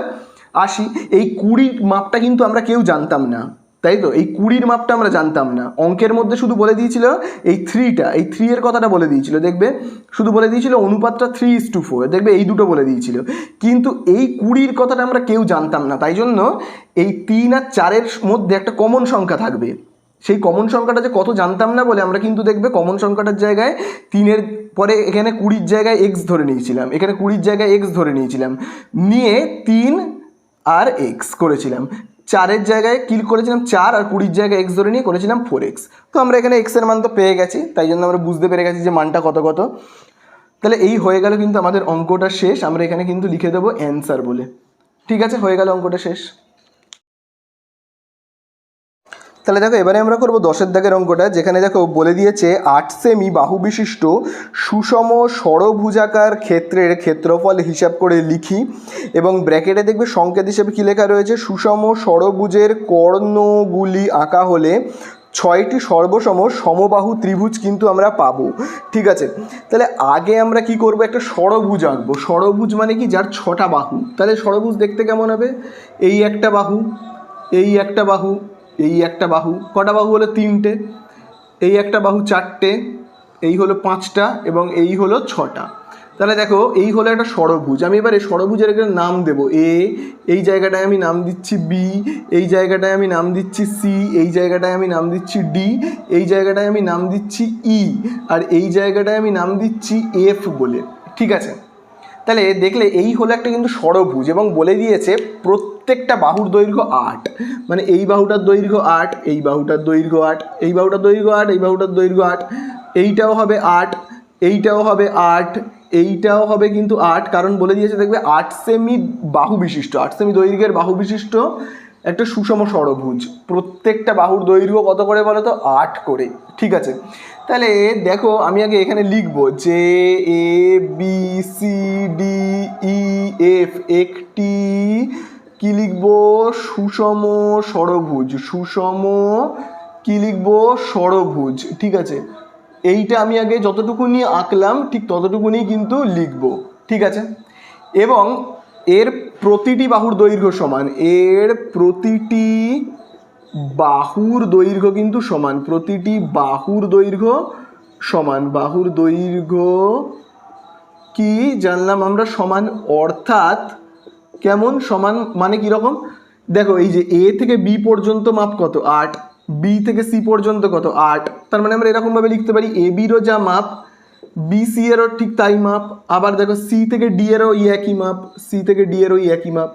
80। এই 20 মাপটা কিন্তু আমরা কেউ জানতাম না, তাই তো এই 20-র মাপটা আমরা জানতাম না। অঙ্কের মধ্যে শুধু বলে দিয়েছিল এই 3টা, এই 3-এর কথাটা বলে দিয়েছিল, দেখবে শুধু বলে দিয়েছিল অনুপাতটা 3:4, দেখবে এই দুটো বলে দিয়েছিল, কিন্তু এই 20-র কথাটা আমরা কেউ জানতাম না। তাই জন্য এই 3 আর 4-এর মধ্যে একটা কমন সংখ্যা থাকবে, সেই কমন সংখ্যাটা যে কত জানতাম না বলে আমরা কিন্তু দেখবে কমন সংখ্যাটার জায়গায় 3-এর পরে এখানে 20-র জায়গায় x ধরে নিয়েছিলাম, এখানে 20-র জায়গায় x ধরে নিয়েছিলাম, নিয়ে 3 আর x করেছিলাম, 4-এর জায়গায় কি করেছিলাম 4 আর 20-র জায়গায় x ধরে নিয়ে করেছিলাম 4x। তো আমরা এখানে x এর মান তো পেয়ে গেছি, তাই জন্য আমরা বুঝতে পেরে গেছি যে মানটা কত কত। তাহলে এই হয়ে গেল কিন্তু আমাদের অঙ্কটা শেষ, আমরা এখানে কিন্তু লিখে দেবো অ্যান্সার বলে। ঠিক আছে, হয়ে গেল অঙ্কটা শেষ। তাহলে দেখো এবারে আমরা করব 10-এর দাগের অঙ্কটা, যেখানে দেখো বলে দিয়েছে 8 সেমি বাহু বিশিষ্ট সুষম ষড়ভুজাকার ক্ষেত্রের ক্ষেত্রফল হিসাব করে লিখি, এবং ব্র্যাকেটে দেখবে সংকেত হিসেবে কী লেখা রয়েছে সুষম ষড়ভুজের কর্ণগুলি আঁকা হলে ছয়টি সর্বসম সমবাহু ত্রিভুজ কিন্তু আমরা পাবো। ঠিক আছে, তাহলে আগে আমরা কি করব, একটা ষড়ভুজ আঁকবো। ষড়ভুজ মানে কি, যার ছটা বাহু। তাহলে ষড়ভুজ দেখতে কেমন হবে, এই একটা বাহু, এই একটা বাহু, এই একটা বাহু, কটা বাহু হলো তিনটে, এই একটা বাহু চারটে, এই হলো পাঁচটা এবং এই হলো ছটা। তাহলে দেখো এই হলো একটা ষড়ভুজ। আমি এবারে ষড়ভুজের একটা নাম দেবো এ, এই জায়গাটায় আমি নাম দিচ্ছি বি, এই জায়গাটায় আমি নাম দিচ্ছি সি, এই জায়গাটায় আমি নাম দিচ্ছি ডি, এই জায়গাটায় আমি নাম দিচ্ছি ই, আর এই জায়গাটায় আমি নাম দিচ্ছি এফ বলে। ঠিক আছে, তাহলে দেখলে এই হলো একটা কিন্তু ষড়ভুজ এবং বলে দিয়েছে প্রত্যেকটা বাহুর দৈর্ঘ্য 8, মানে এই বাহুটার দৈর্ঘ্য 8, এই বাহুটার দৈর্ঘ্য 8, এই বাহুটার দৈর্ঘ্য 8, এই বাহুটার দৈর্ঘ্য 8, এইটাও হবে 8, এইটাও হবে 8, এইটাও হবে কিন্তু 8, কারণ বলে দিয়েছে দেখবে 8 সেমি বাহু বিশিষ্ট, 8 সেমি দৈর্ঘ্যের বাহু বিশিষ্ট একটা সুষম ষড়ভুজ। প্রত্যেকটা বাহুর দৈর্ঘ্য কত করে বলো তো, 8 করে। ঠিক আছে, তাহলে দেখো আমি আগে এখানে লিখবো যে A B C D E F একটি কি লিখবো, সুষম ষড়ভুজ। সুষম কি লিখবো, ষড়ভুজ। ঠিক আছে, এইটা আমি আগে যতটুকুনি আঁকলাম ঠিক ততটুকুনি কিন্তু লিখবো। ঠিক আছে, এবং এর প্রতিটি বাহুর দৈর্ঘ্য সমান, এর প্রতিটি বাহুর দৈর্ঘ্য কিন্তু সমান, প্রতিটি বাহুর দৈর্ঘ্য সমান। বাহুর দৈর্ঘ্য কি জানলাম আমরা, সমান। অর্থাৎ কেমন সমান, মানে কীরকম, দেখো এই যে এ থেকে বি পর্যন্ত মাপ কত 8, বি থেকে সি পর্যন্ত কত 8, তার মানে আমরা এরকমভাবে লিখতে পারি এ বিরও যা মাপ বি সি এরও ঠিক তাই মাপ। আবার দেখো সি থেকে ডি এরও ওই একই মাপ, সি থেকে ডি এরও ওই একই মাপ,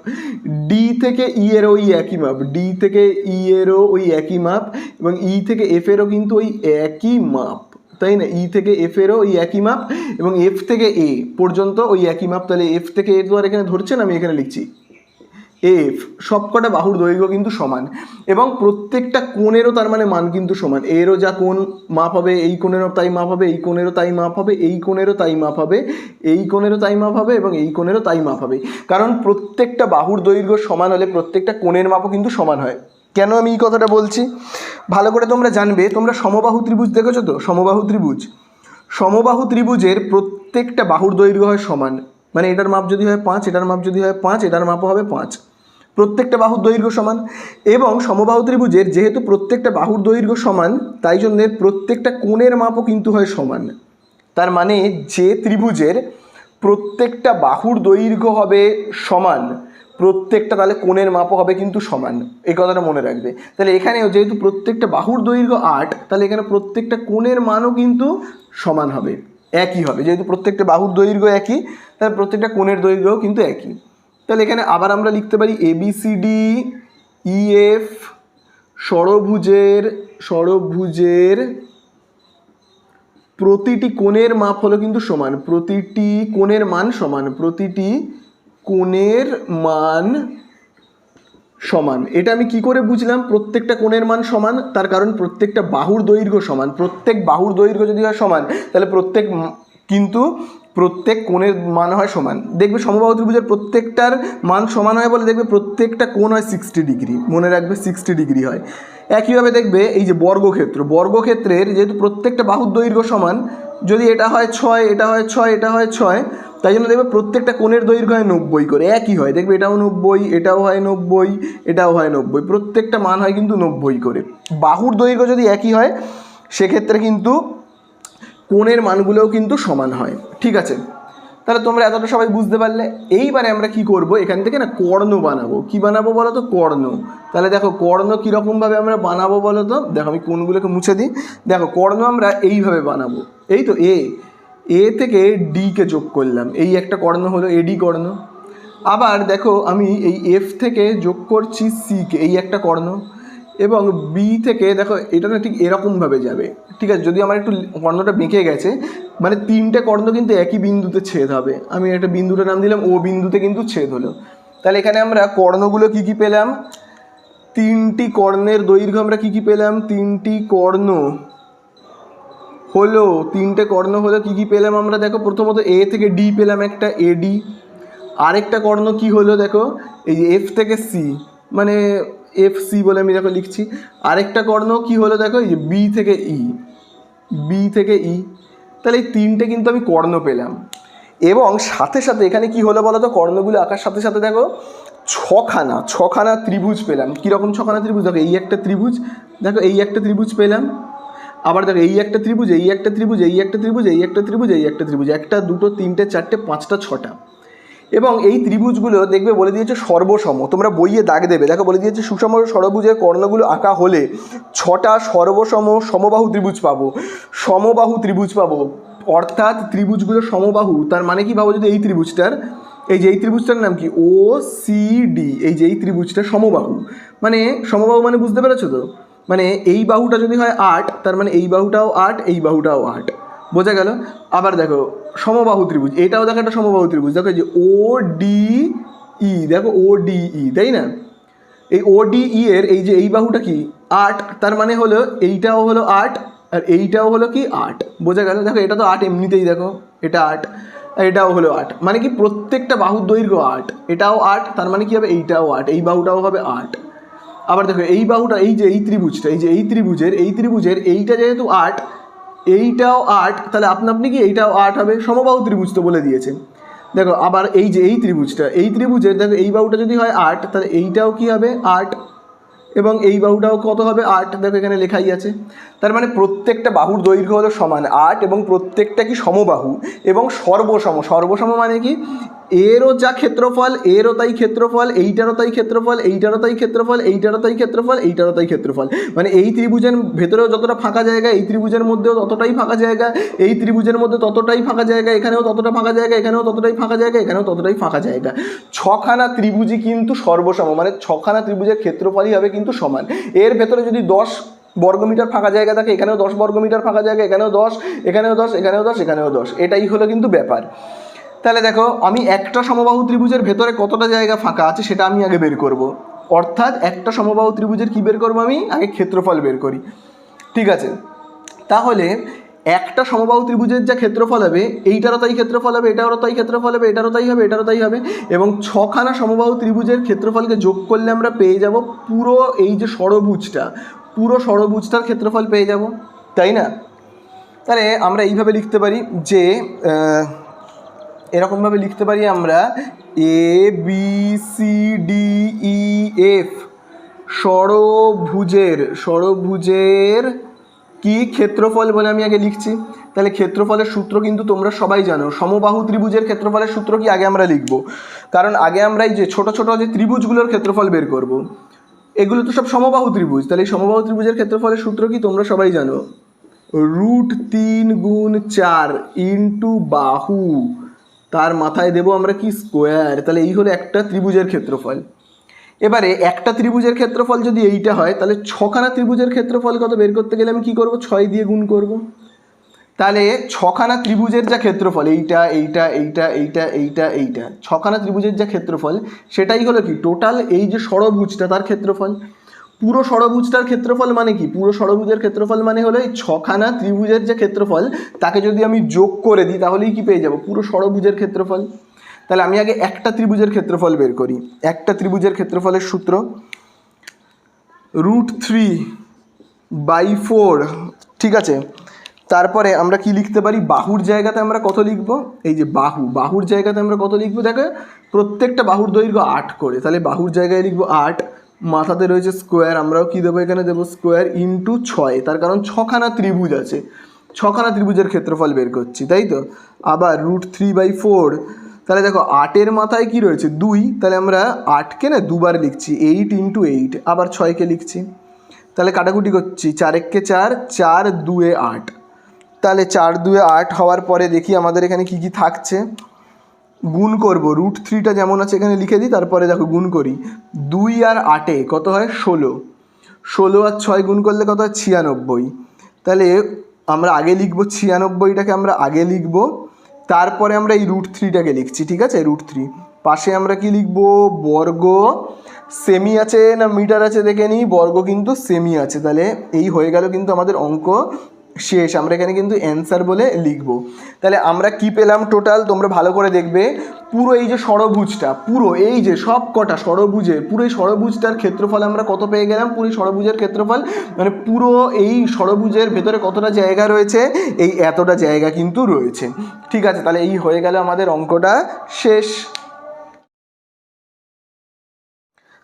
ডি থেকে ই এরও ওই একই মাপ, ডি থেকে ই এরও ওই একই মাপ, এবং ই থেকে এফ এরও কিন্তু ওই একই মাপ, তাই না? ই থেকে এফ এরও ওই একই মাপ এবং এফ থেকে এ পর্যন্ত ওই একই মাপ। তাহলে এফ থেকে এ তো আর এখানে ধরছে না, আমি এখানে লিখছি এফ। সবকটা বাহুর দৈর্ঘ্য কিন্তু সমান এবং প্রত্যেকটা কোণেরও তার মানে মান কিন্তু সমান। এরও যা কোণ মাপ হবে এই কোণেরও তাই মাপ হবে, এই কোণেরও তাই মাপ হবে, এই কোণেরও তাই মাপ হবে, এই কোণেরও তাই মাপ হবে এবং এই কোণেরও তাই মাপ হবে। কারণ প্রত্যেকটা বাহুর দৈর্ঘ্য সমান হলে প্রত্যেকটা কোণের মাপও কিন্তু সমান হয়। কেন আমি এই কথাটা বলছি ভালো করে তোমরা জানবে। তোমরা সমবাহু ত্রিভুজ দেখেছো তো, সমবাহু ত্রিভুজ, সমবাহু ত্রিভুজের প্রত্যেকটা বাহুর দৈর্ঘ্য হয় সমান, মানে এটার মাপ যদি হয় 5, এটার মাপ যদি হয় 5, এটার মাপও হবে 5, প্রত্যেকটা বাহুর দৈর্ঘ্য সমান। এবং সমবাহু ত্রিভুজের যেহেতু প্রত্যেকটা বাহুর দৈর্ঘ্য সমান, তাই জন্য প্রত্যেকটা কোণের মাপও কিন্তু হয় সমান। তার মানে যে ত্রিভুজের প্রত্যেকটা বাহুর দৈর্ঘ্য হবে সমান, প্রত্যেকটা তাহলে কোণের মাপও হবে কিন্তু সমান, এই কথাটা মনে রাখবে। তাহলে এখানেও যেহেতু প্রত্যেকটা বাহুর দৈর্ঘ্য 8, তাহলে এখানে প্রত্যেকটা কোণের মানও কিন্তু সমান হবে, একই হবে। যেহেতু প্রত্যেকটা বাহুর দৈর্ঘ্য একই, তাহলে প্রত্যেকটা কোণের দৈর্ঘ্যও কিন্তু একই। তাহলে এখানে আবার আমরা লিখতে পারি A B C D E F ষড়ভুজের প্রতিটি কোণের মাপ হলো কিন্তু সমান, প্রতিটি কোণের মান সমান, প্রতিটি কোণের মান সমান। এটা আমি কি করে বুঝলাম প্রত্যেকটা কোণের মান সমান? তার কারণ প্রত্যেকটা বাহুর দৈর্ঘ্য সমান, প্রত্যেক বাহুর দৈর্ঘ্য যদি হয় সমান তাহলে প্রত্যেক কোণের মান হয় সমান। দেখবে সমবাহু ত্রিভুজের প্রত্যেকটার মান সমান হয় বলে দেখবে প্রত্যেকটা কোণ হয় 60 ডিগ্রি, মনে রাখবে 60 ডিগ্রি হয়। একইভাবে দেখবে এই যে বর্গক্ষেত্রের যেহেতু প্রত্যেকটা বাহুর দৈর্ঘ্য সমান, যদি এটা হয় 6, এটা হয় 6, এটা হয় 6, তাই জন্য দেখবে প্রত্যেকটা কোণের দৈর্ঘ্য হয় 90 করে, একই হয়। দেখবে এটাও 90, এটাও হয় 90, এটাও হয় 90, প্রত্যেকটা মান হয় কিন্তু 90 করে। বাহুর দৈর্ঘ্য যদি একই হয় সেক্ষেত্রে কিন্তু কোণের মানগুলোও কিন্তু সমান হয়। ঠিক আছে, তাহলে তোমরা এতটা সবাই বুঝতে পারলে। এইবারে আমরা কি করব, এখান থেকে না কর্ণ বানাবো। কি বানাবো বলো তো, কর্ণ। তাহলে দেখো কর্ণ কীরকমভাবে আমরা বানাবো বলো তো, দেখো আমি কোণগুলোকে মুছে দিই। দেখো কর্ণ আমরা এইভাবে বানাবো, এই তো এ থেকে ডিকে যোগ করলাম, এই একটা কর্ণ হলো এডি কর্ণ। আবার দেখো আমি এই এফ থেকে যোগ করছি সিকে, এই একটা কর্ণ। এবং বি থেকে দেখো এটা না ঠিক এরকমভাবে যাবে, ঠিক আছে। যদি আমার একটু কর্ণটা বেঁকে গেছে, মানে তিনটে কর্ণ কিন্তু একই বিন্দুতে ছেদ হবে, আমি একটা বিন্দুটার নাম দিলাম ও বিন্দুতে কিন্তু ছেদ হলো। তাহলে এখানে আমরা কর্ণগুলো কি কি পেলাম, তিনটি কর্ণের দৈর্ঘ্য আমরা কি কি পেলাম, তিনটে কর্ণ হলো কি কি পেলাম আমরা, দেখো প্রথমত এ থেকে ডি পেলাম একটা এডি, আরেকটা কর্ণ কি হলো দেখো এই যে এফ থেকে সি, মানে এফ সি বলে আমি দেখো লিখছি। আরেকটা কর্ণ কি হলো দেখো, এই যে বি থেকে ই, বি থেকে ই, তাহলে এই তিনটে কিন্তু আমি কর্ণ পেলাম। এবং সাথে সাথে এখানে কি হলো বলো তো, কর্ণগুলো আঁকার সাথে সাথে দেখো ছখানা ত্রিভুজ পেলাম। কীরকম ছখানা ত্রিভুজ, দেখো এই একটা ত্রিভুজ, দেখো এই একটা ত্রিভুজ পেলাম, আবার দেখো এই একটা ত্রিভুজ, এই একটা ত্রিভুজ, এই একটা ত্রিভুজ, এই একটা ত্রিভুজ, এই একটা ত্রিভুজ, একটা দুটো তিনটে চারটে পাঁচটা ছটা। এবং এই ত্রিভুজগুলো দেখবে বলে দিয়েছে সর্বসম, তোমরা বইয়ে দাগ দেবে, দেখো বলে দিয়েছে সুষম ষড়ভুজের কর্ণগুলো আঁকা হলে 6টা সর্বসম সমবাহু ত্রিভুজ পাবো, সমবাহু ত্রিভুজ পাবো। অর্থাৎ ত্রিভুজগুলো সমবাহু, তার মানে কি ভাবো, যদি এই ত্রিভুজটার, এই যে এই ত্রিভুজটার নাম কি ও সি ডি, এই যে এই ত্রিভুজটা সমবাহু, মানে সমবাহু মানে বুঝতে পেরেছো তো, মানে এই বাহুটা যদি হয় 8, তার মানে এই বাহুটাও 8, এই বাহুটাও 8, বোঝা গেল। আবার দেখো সমবাহু ত্রিভুজ, এটাও দেখো একটা সমবাহু ত্রিভুজ, দেখো যে ও ডি ই, দেখো ও ডি ই, তাই না, এই ও ডি ই এর এই যে এই বাহুটা কি 8, তার মানে হলো এইটাও হলো 8 আর এইটাও হলো কি 8, বোঝা গেল। দেখো এটা তো 8 এমনিতেই, দেখো এটা 8 আর এটাও হলো 8, মানে কি প্রত্যেকটা বাহুর দৈর্ঘ্য 8, এটাও 8, তার মানে কি হবে এইটাও 8, এই বাহুটাও হবে 8। আবার দেখো এই বাহুটা, এই যে এই ত্রিভুজটা, এই যে এই ত্রিভুজের এইটা যেহেতু 8, এইটাও 8, তাহলে আপনি কি এইটাও 8 হবে, সমবাহু ত্রিভুজ তো বলে দিয়েছে। দেখো আবার এই যে এই ত্রিভুজটা, এই ত্রিভুজের দেখো এই বাহুটা যদি হয় 8, তাহলে এইটাও কি হবে 8, এবং এই বাহুটাও কত হবে 8, দেখো এখানে লেখাই আছে। তার মানে প্রত্যেকটা বাহুর দৈর্ঘ্য হলো সমান 8 এবং প্রত্যেকটা কি সমবাহু এবং সর্বসম মানে কি এরও যা ক্ষেত্রফল এরও তাই ক্ষেত্রফল, এইটারও তাই ক্ষেত্রফল, এইটারও তাই ক্ষেত্রফল, এইটারও তাই ক্ষেত্রফল, এইটারও তাই ক্ষেত্রফল, মানে এই ত্রিভুজের ভেতরেও যতটা ফাঁকা জায়গা, এই ত্রিভুজের মধ্যেও ততটাই ফাঁকা জায়গা, এই ত্রিভুজের মধ্যে ততটাই ফাঁকা জায়গা, এখানেও ততটা ফাঁকা জায়গা, এখানেও ততটাই ফাঁকা জায়গা, এখানেও ততটাই ফাঁকা জায়গা। ছখানা ত্রিভুজই কিন্তু সর্বসম, মানে ছখানা ত্রিভুজের ক্ষেত্রফলই হবে কিন্তু সমান। এর ভেতরে যদি 10 বর্গমিটার ফাঁকা জায়গা থাকে, এখানেও 10 বর্গমিটার ফাঁকা জায়গা, এখানেও 10, এখানেও 10, এখানেও 10, এখানেও 10, এটাই হলো কিন্তু ব্যাপার। তাহলে দেখো আমি একটা সমবাহু ত্রিভুজের ভেতরে কতটা জায়গা ফাঁকা আছে সেটা আমি আগে বের করব। অর্থাৎ একটা সমবাহু ত্রিভুজের কি বের করবো, আমি আগে ক্ষেত্রফল বের করি, ঠিক আছে। তাহলে একটা সমবাহু ত্রিভুজের যা ক্ষেত্রফল হবে, এইটারও তাই ক্ষেত্রফল হবে, এটারও তাই ক্ষেত্রফল হবে, এটারও তাই হবে, এটারও তাই হবে, এবং ছখানা সমবাহু ত্রিভুজের ক্ষেত্রফলকে যোগ করলে আমরা পেয়ে যাব পুরো এই যে ষড়ভুজটা, পুরো ষড়ভুজটার ক্ষেত্রফল পেয়ে যাব, তাই না। তাহলে আমরা এইভাবে লিখতে পারি যে এরকমভাবে লিখতে পারি আমরা A B C D E F ষড়ভুজের কি ক্ষেত্রফল বলে আমি আগে লিখছি। তাহলে ক্ষেত্রফলের সূত্র কিন্তু তোমরা সবাই জানো, সমবাহু ত্রিভুজের ক্ষেত্রফলের সূত্র কি আগে আমরা লিখব, কারণ আগে আমরা এই যে ছোট ছোট যে ত্রিভুজগুলোর ক্ষেত্রফল বের করব, এগুলো তো সব সমবাহু ত্রিভুজ। তাহলে এই সমবাহু ত্রিভুজের ক্ষেত্রফলের সূত্র কি তোমরা সবাই জানো, √3 গুণ 4 ইন্টু বাহু, তার মাথায় দেবো আমরা কি স্কোয়ার। তাহলে এই হলো একটা ত্রিভুজের ক্ষেত্রফল। এবারে একটা ত্রিভুজের ক্ষেত্রফল যদি এইটা হয়, তাহলে ছখানা ত্রিভুজের ক্ষেত্রফল কত বের করতে গেলে আমি কি করব, 6 দিয়ে গুণ করব। তাহলে ছখানা ত্রিভুজের যা ক্ষেত্রফল, এইটা এইটা এইটা এইটা এইটা এইটা, ছখানা ত্রিভুজের যা ক্ষেত্রফল সেটাই হলো কি টোটাল এই যে ষড়ভুজটা তার ক্ষেত্রফল। পুরো ষড়ভুজটার ক্ষেত্রফল মানে কি, পুরো ষড়ভুজের ক্ষেত্রফল মানে হলো এই ছখানা ত্রিভুজের যে ক্ষেত্রফল তাকে যদি আমি যোগ করে দিই তাহলেই কি পেয়ে যাব, পুরো ষড়ভুজের ক্ষেত্রফল। তাহলে আমি আগে একটা ত্রিভুজের ক্ষেত্রফল বের করি। একটা ত্রিভুজের ক্ষেত্রফলের সূত্র √3/4, ঠিক আছে। তারপরে আমরা কি লিখতে পারি, বাহুর জায়গাতে আমরা কত লিখব, এই যে বাহুর জায়গাতে আমরা কত লিখব, দেখো প্রত্যেকটা বাহুর দৈর্ঘ্য 8 করে, তাহলে বাহুর জায়গায় লিখব 8, মাথাতে রয়েছে স্কোয়ার, আমরাও কি দেবো এখানে দেবো স্কোয়ার ইন্টু 6, তার কারণ ছখানা ত্রিভুজ আছে, ছখানা ত্রিভুজের ক্ষেত্রফল বের করছি, তাই তো। আবার √3/4, তাহলে দেখো 8-এর মাথায় কি রয়েছে 2, তাহলে আমরা 8কে না দুবার লিখছি, 8 × 8, আবার 6কে লিখছি, তাহলে কাটাকুটি করছি, 4×1 = 4, 4×2 = 8, তাহলে 4×2 = 8 হওয়ার পরে দেখি আমাদের এখানে কি কি থাকছে, গুণ করব, √3টা যেমন আছে এখানে লিখে দিই, তারপরে দেখো গুণ করি, 2 আর 8-এ কত হয় 16, 16 আর 6 গুণ করলে কত হয় 96, তাহলে আমরা আগে লিখব 96টাকে আমরা আগে লিখব, তারপরে আমরা এই √3টাকে লিখছি, ঠিক আছে। √3 পাশে আমরা কি লিখব, বর্গ, সেমি আছে না মিটার আছে দেখে নিই, বর্গ কিন্তু সেমি আছে, তাহলে এই হয়ে গেল কিন্তু আমাদের অঙ্ক শেষ। আমরা এখানে কিন্তু অ্যান্সার বলে লিখব। তাহলে আমরা কি পেলাম টোটাল, তোমরা ভালো করে দেখবে। পুরো এই যে ষড়ভুজটা, পুরো এই যে সব কটা ষড়ভুজের, পুরো এই ষড়ভুজটার ক্ষেত্রফল আমরা কত পেয়ে গেলাম, পুরো ষড়ভুজের ক্ষেত্রফল মানে পুরো এই ষড়ভুজের ভেতরে কতটা জায়গা রয়েছে, এই এতটা জায়গা কিন্তু রয়েছে। ঠিক আছে, তাহলে এই হয়ে গেল আমাদের অঙ্কটা শেষ।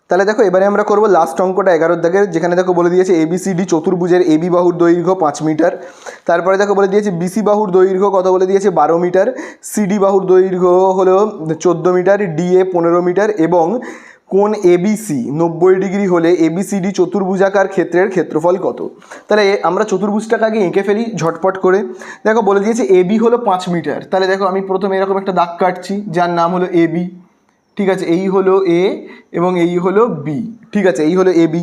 তাহলে দেখো এবারে আমরা করব লাস্ট অঙ্কটা 11 দাগের, যেখানে দেখো বলে দিয়েছে এবিসিডি চতুর্ভুজের এবি বাহুর দৈর্ঘ্য 5 মিটার। তারপরে দেখো বলে দিয়েছে বিসি বাহুর দৈর্ঘ্য কত বলে দিয়েছে 12 মিটার, সিডি বাহুর দৈর্ঘ্য হলো 14 মিটার, ডিএ 15 মিটার এবং কোণ এবিসি 90 ডিগ্রি হলে এবিসিডি চতুর্ভুজাকার ক্ষেত্রের ক্ষেত্রফল কত। তাহলে আমরা চতুর্ভুজটাকে আগে এঁকে ফেলি ঝটপট করে। দেখো বলে দিয়েছে এবি হলো 5 মিটার। তাহলে দেখো আমি প্রথমে এরকম একটা দাগ কাটছি যার নাম হলো এবি। ঠিক আছে, এই হলো এ এবং এই হলো বি। ঠিক আছে, এই হলো এ বি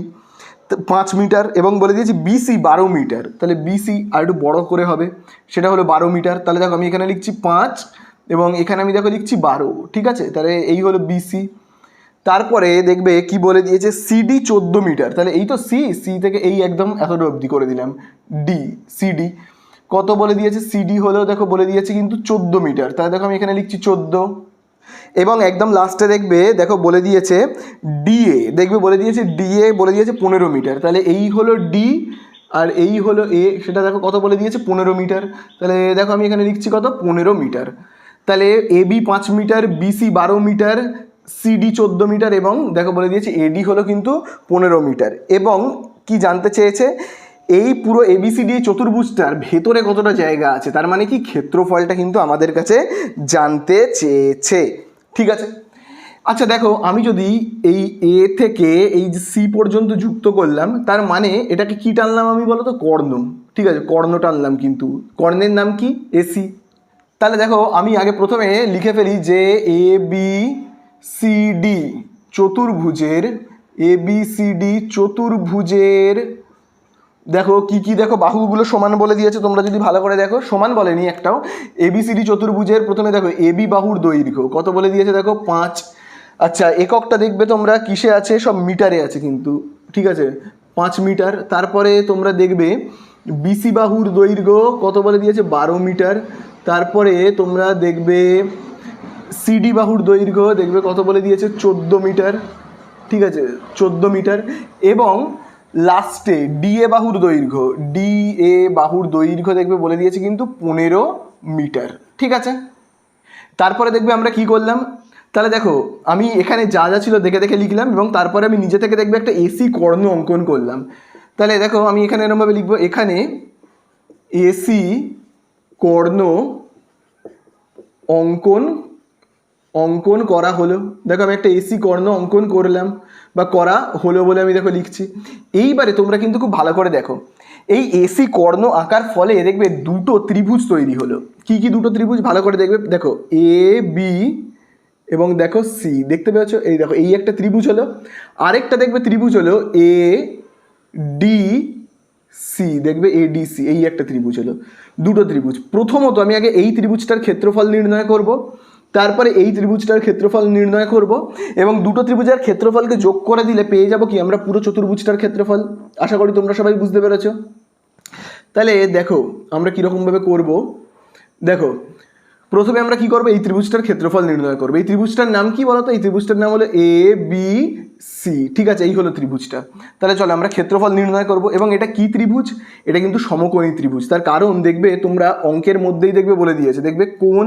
5 মিটার এবং বলে দিয়েছি বিসি 12 মিটার। তাহলে বিসি আর একটু বড় করে হবে, সেটা হলো 12 মিটার। তাহলে দেখো আমি এখানে লিখছি 5 এবং এখানে আমি দেখো লিখছি 12। ঠিক আছে, তাহলে এই হলো বিসি। তারপরে দেখবে কি বলে দিয়েছে সিডি 14 মিটার। তাহলে এই তো সি থেকে এই একদম এতটা অবধি করে দিলাম ডি, সিডি কত বলে দিয়েছে, সিডি হলো দেখো বলে দিয়েছে কিন্তু 14 মিটার। তাহলে দেখো আমি এখানে লিখছি 14 এবং একদম লাস্টে দেখবে দেখো বলে দিয়েছে ডিএ, দেখবে বলে দিয়েছে ডিএ বলে দিয়েছে 15 মিটার। তাহলে এই হলো ডি আর এই হলো এ, সেটা দেখো কত বলে দিয়েছে 15 মিটার। তাহলে দেখো আমি এখানে লিখছি কত 15 মিটার। তাহলে AB 5 metre, BC 12 metre, CD 14 metre এবং দেখো বলে দিয়েছে এডি হলো কিন্তু 15 মিটার। এবং কি জানতে চেয়েছে এই পুরো এবিসিডি চতুর্ভুজটার ভেতরে কতটা জায়গা আছে, তার মানে কি ক্ষেত্রফলটা কিন্তু আমাদের কাছে জানতে চেয়েছে। ঠিক আছে, আচ্ছা দেখো আমি যদি এই এ থেকে এই যে সি পর্যন্ত যুক্ত করলাম, তার মানে এটাকে কি টানলাম আমি বলো তো, কর্ণ। ঠিক আছে, কর্ণ টানলাম, কিন্তু কর্ণের নাম কি এসি। তাহলে দেখো আমি আগে প্রথমে লিখে ফেলি যে এ বি সি ডি চতুর্ভুজের, এ বি সি ডি চতুর্ভুজের দেখো কি কি, দেখো বাহুগুলো সমান বলে দিয়েছে। তোমরা যদি ভালো করে দেখো, সমান বলেনি একটাও। এবিসিডি চতুর্ভুজের প্রথমে দেখো এবি বাহুর দৈর্ঘ্য কত বলে দিয়েছে দেখো 5। আচ্ছা এককটা দেখবে তোমরা কিসে আছে, সব মিটারে আছে কিন্তু। ঠিক আছে, 5 মিটার। তারপরে তোমরা দেখবে বিসি বাহুর দৈর্ঘ্য কত বলে দিয়েছে 12 মিটার। তারপরে তোমরা দেখবে সিডি বাহুর দৈর্ঘ্য দেখবে কত বলে দিয়েছে 14 মিটার। ঠিক আছে, 14 মিটার। এবং লাস্টে ডিএ বাহুর দৈর্ঘ্য, ডিএ বাহুর দৈর্ঘ্য দেখবে বলে দিয়েছে কিন্তু 15 মিটার। ঠিক আছে, তারপরে দেখবে আমরা কি করলাম। তাহলে দেখো আমি এখানে যা যা ছিল দেখে দেখে লিখলাম এবং তারপরে আমি নিজে থেকে দেখবে একটা এসি কর্ণ অঙ্কন করলাম। তাহলে দেখো আমি এখানে এরকমভাবে লিখবো, এখানে এসি কর্ণ অঙ্কন করা হলো। দেখো আমি একটা এসি কর্ণ অঙ্কন করলাম বা করা হলো বলে আমি দেখো লিখছি। এইবারে তোমরা কিন্তু খুব ভালো করে দেখো, এই এসি কর্ণ আঁকার ফলে দেখবে দুটো ত্রিভুজ তৈরি হলো। কি কি দুটো ত্রিভুজ ভালো করে দেখবে, দেখো এ বি এবং দেখো সি, দেখতে পেয়েছো? এই দেখো এই একটা ত্রিভুজ হলো, আরেকটা দেখবে ত্রিভুজ হলো এ ডি সি, দেখবে এডিসি, এই একটা ত্রিভুজ হলো। দুটো ত্রিভুজ। প্রথমত আমি আগে এই ত্রিভুজটার ক্ষেত্রফল নির্ণয় করব, তারপরে এই ত্রিভুজটার ক্ষেত্রফল নির্ণয় করব এবং দুটো ত্রিভুজের ক্ষেত্রফলকে যোগ করে দিলে পেয়ে যাব কি আমরা পুরো চতুর্ভুজটার ক্ষেত্রফল। আশা করি তোমরা সবাই বুঝতে পেরেছো। তাহলে দেখো আমরা কীরকমভাবে করব। দেখো প্রথমে আমরা কি করব, এই ত্রিভুজটার ক্ষেত্রফল নির্ণয় করব। এই ত্রিভুজটার নাম কি বলো তো, এই ত্রিভুজটার নাম হলো এ বি সি। ঠিক আছে, এই হলো ত্রিভুজটা। তাহলে চলো আমরা ক্ষেত্রফল নির্ণয় করব। এবং এটা কি ত্রিভুজ, এটা কিন্তু সমকোণী ত্রিভুজ। তার কারণ দেখবে তোমরা অঙ্কের মধ্যেই দেখবে বলে দিয়েছে, দেখবে কোণ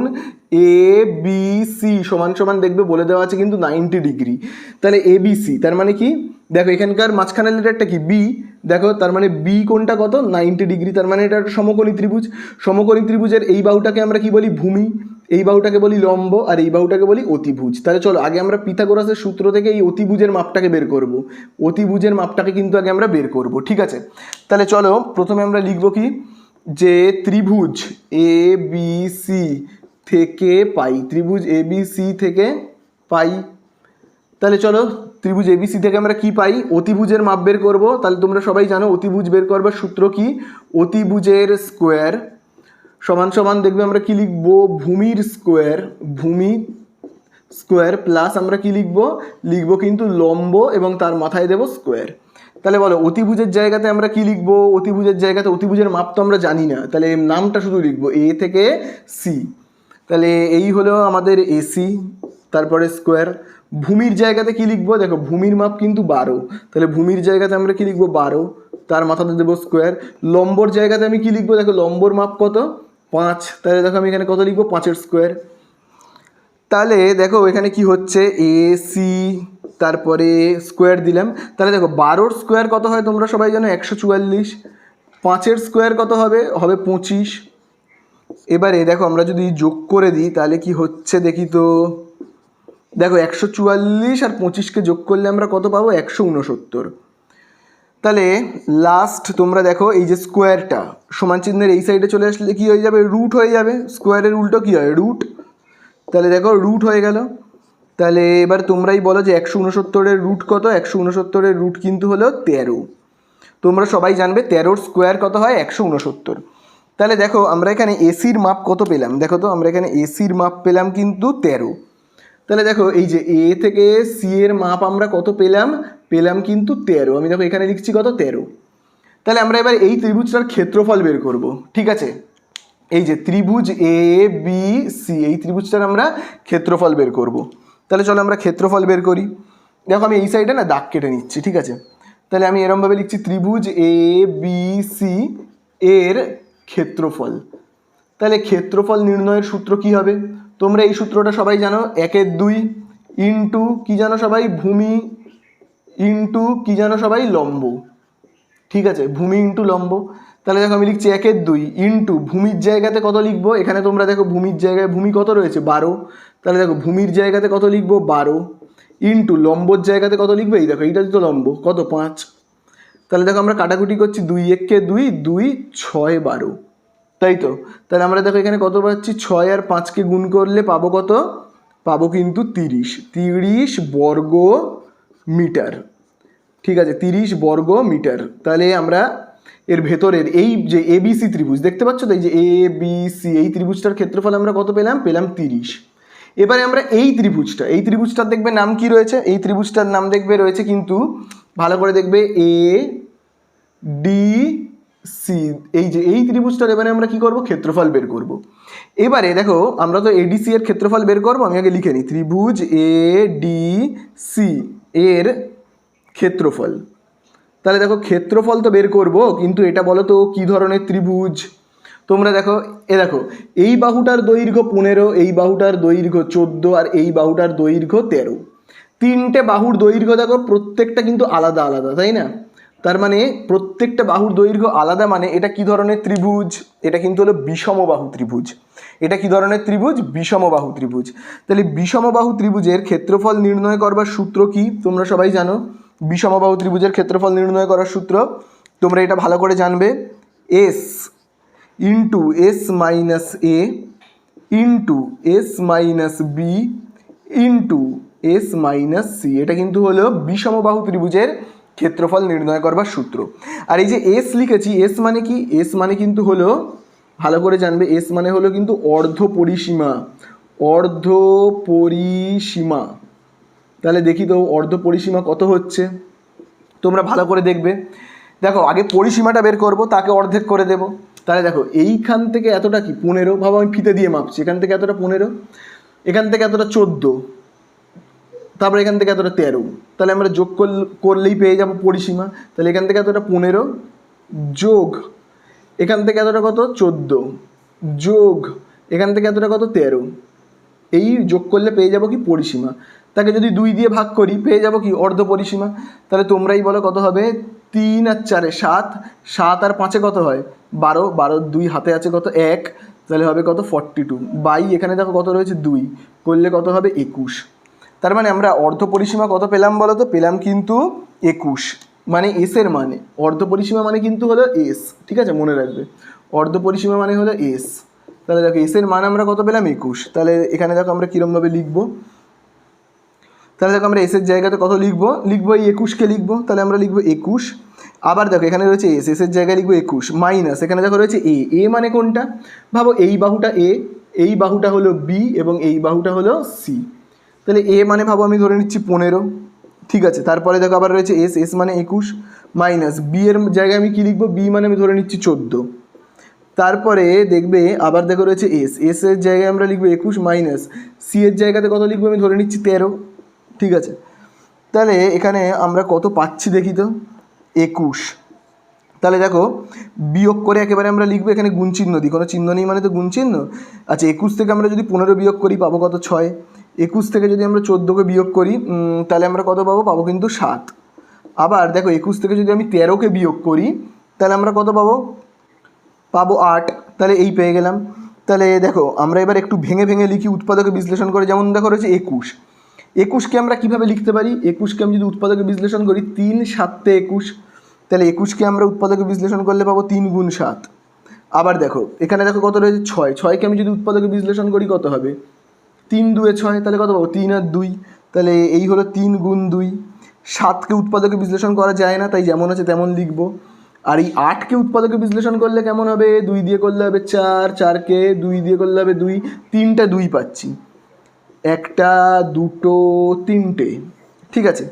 এ বি সি সমান সমান দেখবে বলে দেওয়া আছে কিন্তু 90 ডিগ্রি। তাহলে এ বি সি তার মানে কি, দেখো এখানকার মাঝখানের লেটারটা কি বি, দেখো তার মানে বি কোণটা কত 90 ডিগ্রি। তার মানে এটা একটা সমকোণী ত্রিভুজ। সমকোণী ত্রিভুজের এই বাহুটাকে আমরা কি বলি, ভূমি, এই বাহুটাকে বলি লম্ব আর এই বাহুটাকে বলি অতিভুজ। তাহলে চলো আগে আমরা পিথাগোরাসের সূত্র থেকে এই অতিভুজের মাপটাকে বের করব। অতিভুজের মাপটাকে কিন্তু আগে আমরা বের করব। ঠিক আছে, তাহলে চলো প্রথমে আমরা লিখব কি, যে ত্রিভুজ এ বি সি থেকে পাই, ত্রিভুজ এ বি সি থেকে পাই। তাহলে চলো ত্রিভুজ এবিসি থেকে আমরা কি পাই, অতিভুজের মাপ বের করব। তাহলে তোমরা সবাই জানো অতিভুজ বের করবার সূত্র কি, অতিভুজের স্কোয়ার সমান সমান দেখবে আমরা কি লিখব, ভূমির স্কোয়ার, ভূমি স্কোয়ার প্লাস আমরা কি লিখব, লিখব কিন্তু লম্ব এবং তার মাথায় দেব স্কোয়ার। তাহলে বলো অতিভুজের জায়গাতে আমরা কি লিখবো? অতিভুজের জায়গাতে অতিভুজের মাপ তো আমরা জানি না, তাহলে নামটা শুধু লিখবো এ থেকে সি। তাহলে এই হলো আমাদের এসি, তারপরে স্কোয়ার। ভূমির জায়গাতে কি লিখবো? দেখো ভূমির মাপ কিন্তু 12, তাহলে ভূমির জায়গাতে আমরা কি লিখবো? 12, তার মাথাতে দেবো স্কোয়ার। লম্বর জায়গাতে আমি কি লিখবো? দেখো লম্বর মাপ কত? 5, তাহলে দেখো আমি এখানে কত লিখবো? 5-এর স্কোয়ার। তাহলে দেখো এখানে কি হচ্ছে? এ সি তারপরে স্কোয়ার দিলাম, তাহলে দেখো 12-র স্কোয়ার কত হয় তোমরা সবাই জানো? 144। 5-এর স্কোয়ার কত হবে? হবে 25। এবারে দেখো আমরা যদি যোগ করে দিই তাহলে কি হচ্ছে দেখি তো। দেখো 144 আর 25কে যোগ করলে আমরা কত পাবো? 169। তাহলে লাস্ট তোমরা দেখো এই যে স্কোয়ারটা সমান চিহ্নের এই সাইডে চলে আসলে কি হয়ে যাবে? রুট হয়ে যাবে। স্কোয়ারের উল্টো কি হয়? রুট। তাহলে দেখো রুট হয়ে গেল। তাহলে এবার তোমরাই বলো যে 169-এর রুট কত? 169-এর রুট কিন্তু হলো 13। তোমরা সবাই জানবে 13-র স্কোয়ার কত হয়? 169। তাহলে দেখো আমরা এখানে এসির মাপ কত পেলাম? দেখো তো আমরা এখানে এসির মাপ পেলাম কিন্তু 13। তাহলে দেখো এই যে এ থেকে সি এর মাপ আমরা কত পেলাম? পেলাম কিন্তু 13। আমি দেখো এখানে লিখছি কত? 13। তাহলে আমরা এবার এই ত্রিভুজটার ক্ষেত্রফল বের করব, ঠিক আছে? এই যে ত্রিভুজ এ বি সি, এই ত্রিভুজটার আমরা ক্ষেত্রফল বের করব। তাহলে চলো আমরা ক্ষেত্রফল বের করি। দেখো আমি এই সাইডে না দাগ কেটে নিচ্ছি, ঠিক আছে? তাহলে আমি এরমভাবে লিখছি ত্রিভুজ এ বি সি এর ক্ষেত্রফল। তাহলে ক্ষেত্রফল নির্ণয়ের সূত্র কি হবে? তোমরা এই সূত্রটা সবাই জানো, 1/2 ইন্টু কি জানো সবাই? ভূমি ইন্টু কি জানো সবাই? লম্ব, ঠিক আছে? ভূমি ইন্টু লম্ব। তাহলে দেখো আমি লিখছি 1/2 ইন্টু ভূমির জায়গাতে কত লিখবো? এখানে তোমরা দেখো ভূমির জায়গায় ভূমি কত রয়েছে? 12। তাহলে দেখো ভূমির জায়গাতে কত লিখবো? 12 ইন্টু লম্বর জায়গাতে কত লিখবো? এই দেখো এইটা তো লম্ব, কত? 5। তাহলে দেখো আমরা কাটাকুটি করছি, 2 1 2, 2 6 12, তাই তো? তাহলে আমরা দেখো এখানে কত পাচ্ছি? 6 আর 5কে গুণ করলে পাবো কত? পাবো কিন্তু 30 বর্গ মিটার, ঠিক আছে? 30 বর্গ মিটার। তাহলে আমরা এর ভেতরের এই যে এবিসি ত্রিভুজ দেখতে পাচ্ছ তো, এই যে এ বি সি, এই ত্রিভুজটার ক্ষেত্রফল আমরা কত পেলাম? পেলাম 30। এবারে আমরা এই ত্রিভুজটার দেখবে নাম কি রয়েছে? এই ত্রিভুজটার নাম দেখবে রয়েছে কিন্তু ভালো করে দেখবে এ ডি সি। এই যে এই ত্রিভুজটার এবারে আমরা কি করব? ক্ষেত্রফল বের করব। এবারে দেখো আমরা তো এডিসি এর ক্ষেত্রফল বের করব, আমি আগে লিখে নিই ত্রিভুজ এ ডি সি এর ক্ষেত্রফল। তাহলে দেখো ক্ষেত্রফল তো বের করব, কিন্তু এটা বলো তো কী ধরনের ত্রিভুজ? তোমরা দেখো দেখো এই বাহুটার দৈর্ঘ্য 15, এই বাহুটার দৈর্ঘ্য 14 আর এই বাহুটার দৈর্ঘ্য 13। তিনটে বাহুর দৈর্ঘ্য দেখো প্রত্যেকটা কিন্তু আলাদা আলাদা, তাই না? তার মানে প্রত্যেকটা বাহুর দৈর্ঘ্য আলাদা, মানে এটা কি ধরনের ত্রিভুজ? এটা কিন্তু হলো বিষমবাহু ত্রিভুজ। এটা কি ধরনের ত্রিভুজ? বিষমবাহু ত্রিভুজ। তাহলে বিষমবাহু ত্রিভুজের ক্ষেত্রফল নির্ণয় করবার সূত্র কি? তোমরা সবাই জানো বিষমবাহু ত্রিভুজের ক্ষেত্রফল নির্ণয় করার সূত্র। তোমরা এটা ভালো করে জানবে, S into S minus A into S minus B into S minus C. এটা কিন্তু হলো বিষমবাহু ত্রিভুজের ক্ষেত্রফল নির্ণয় করবার সূত্র। আর এই যে এস লিখেছি, এস মানে কি? এস মানে কিন্তু হলো, ভালো করে জানবে, এস মানে হলো কিন্তু অর্ধ পরিসীমা। অর্ধ পরিসীমা। তাহলে দেখি তো অর্ধ পরিসীমা কত হচ্ছে, তোমরা ভালো করে দেখবে। দেখো আগে পরিসীমাটা বের করব, তাকে অর্ধেক করে দেব। তাহলে দেখো এইখান থেকে এতটা কি? 15। ভাবো আমি ফিতে দিয়ে মাপছি, এখান থেকে এতটা 15, এখান থেকে এতটা 14, তারপরে এখান থেকে এতটা 13। তাহলে আমরা যোগ করলেই পেয়ে যাব পরিসীমা। তাহলে এখান থেকে এতটা 15 যোগ এখান থেকে এতটা কত? 14 যোগ এখান থেকে এতটা কত? 13। এই যোগ করলে পেয়ে যাব কি? পরিসীমা। তাকে যদি 2 দিয়ে ভাগ করি পেয়ে যাব কি? অর্ধ পরিসীমা। তাহলে তোমরাই বলো কত হবে? 3 আর 4 7, 7 আর 5 কত হয়? 12, 12 2 হাতে আছে কত? 1, তাহলে হবে কত? 42 বাই এখানে দেখো কত রয়েছে? 2, করলে কত হবে? 21। তার মানে আমরা অর্ধ পরিসীমা কত পেলাম বলো তো? পেলাম কিন্তু 21। মানে এস এর মানে, অর্ধ পরিসীমা মানে কিন্তু হলো এস, ঠিক আছে? মনে রাখবে অর্ধ পরিসীমা মানে হলো এস। তাহলে দেখো এস এর মান আমরা কত পেলাম? 21। তাহলে এখানে দেখো আমরা কীরমভাবে লিখবো? তাহলে দেখো আমরা এসের জায়গাতে কত লিখবো? লিখবো এই 21কে লিখবো। তাহলে আমরা লিখবো 21। আবার দেখো এখানে রয়েছে এস, এসের জায়গায় লিখবো 21 মাইনাস এখানে দেখো রয়েছে এ। এ মানে কোনটা? ভাবো এই বাহুটা এ, এই বাহুটা হলো বি এবং এই বাহুটা হলো সি। তাহলে এ মানে ভাবো আমি ধরে নিচ্ছি 15, ঠিক আছে? তারপরে দেখো আবার রয়েছে এস, এস মানে 21 মাইনাস বি এর জায়গায় আমি কী লিখবো, বি মানে আমি ধরে নিচ্ছি 14। তারপরে দেখবে আবার দেখো রয়েছে এস এর জায়গায় আমরা লিখবো 21 মাইনাস সি এর জায়গাতে কত লিখবো, আমি ধরে নিচ্ছি 13। ঠিক আছে, তাহলে এখানে আমরা কত পাচ্ছি দেখি তো, 21। তাহলে দেখো বিয়োগ করে একেবারে আমরা লিখবো, এখানে গুণ চিহ্ন দিই, কোনো চিহ্ন নেই মানে তো গুণ চিহ্ন। আচ্ছা 21 থেকে আমরা যদি 15 বিয়োগ করি পাবো কত, 6। 21 থেকে যদি আমরা 14কে বিয়োগ করি তাহলে আমরা কত পাবো, পাবো কিন্তু 7। আবার দেখো 21 থেকে যদি আমি 13কে বিয়োগ করি তাহলে আমরা কত পাবো, পাবো 8। তাহলে এই পেয়ে গেলাম। তাহলে দেখো আমরা এবার একটু ভেঙে ভেঙে লিখি উৎপাদকে বিশ্লেষণ করে। যেমন দেখো রয়েছে 21, 21কে আমরা কীভাবে লিখতে পারি, 21কে আমি যদি উৎপাদকে বিশ্লেষণ করি 3 7 21, তাহলে 21কে আমরা উৎপাদকে বিশ্লেষণ করলে পাবো 3 গুণ 7। আবার দেখো এখানে দেখো কত রয়েছে 6, 6কে আমি যদি উৎপাদকে বিশ্লেষণ করি কত হবে, 3 2 6, তাহলে কত পাবো 3 আর 2, তাহলে এই হলো 3 গুণ 2। 7কে উৎপাদকে বিশ্লেষণ করা যায় না, তাই যেমন আছে তেমন লিখবো। আর এই 8কে উৎপাদকে বিশ্লেষণ করলে কেমন হবে, 2 দিয়ে করলে হবে 4, 4কে 2 দিয়ে করলে হবে 2, 3টা 2 পাচ্ছি, 1টা 2টো 3টে। ঠিক আছে,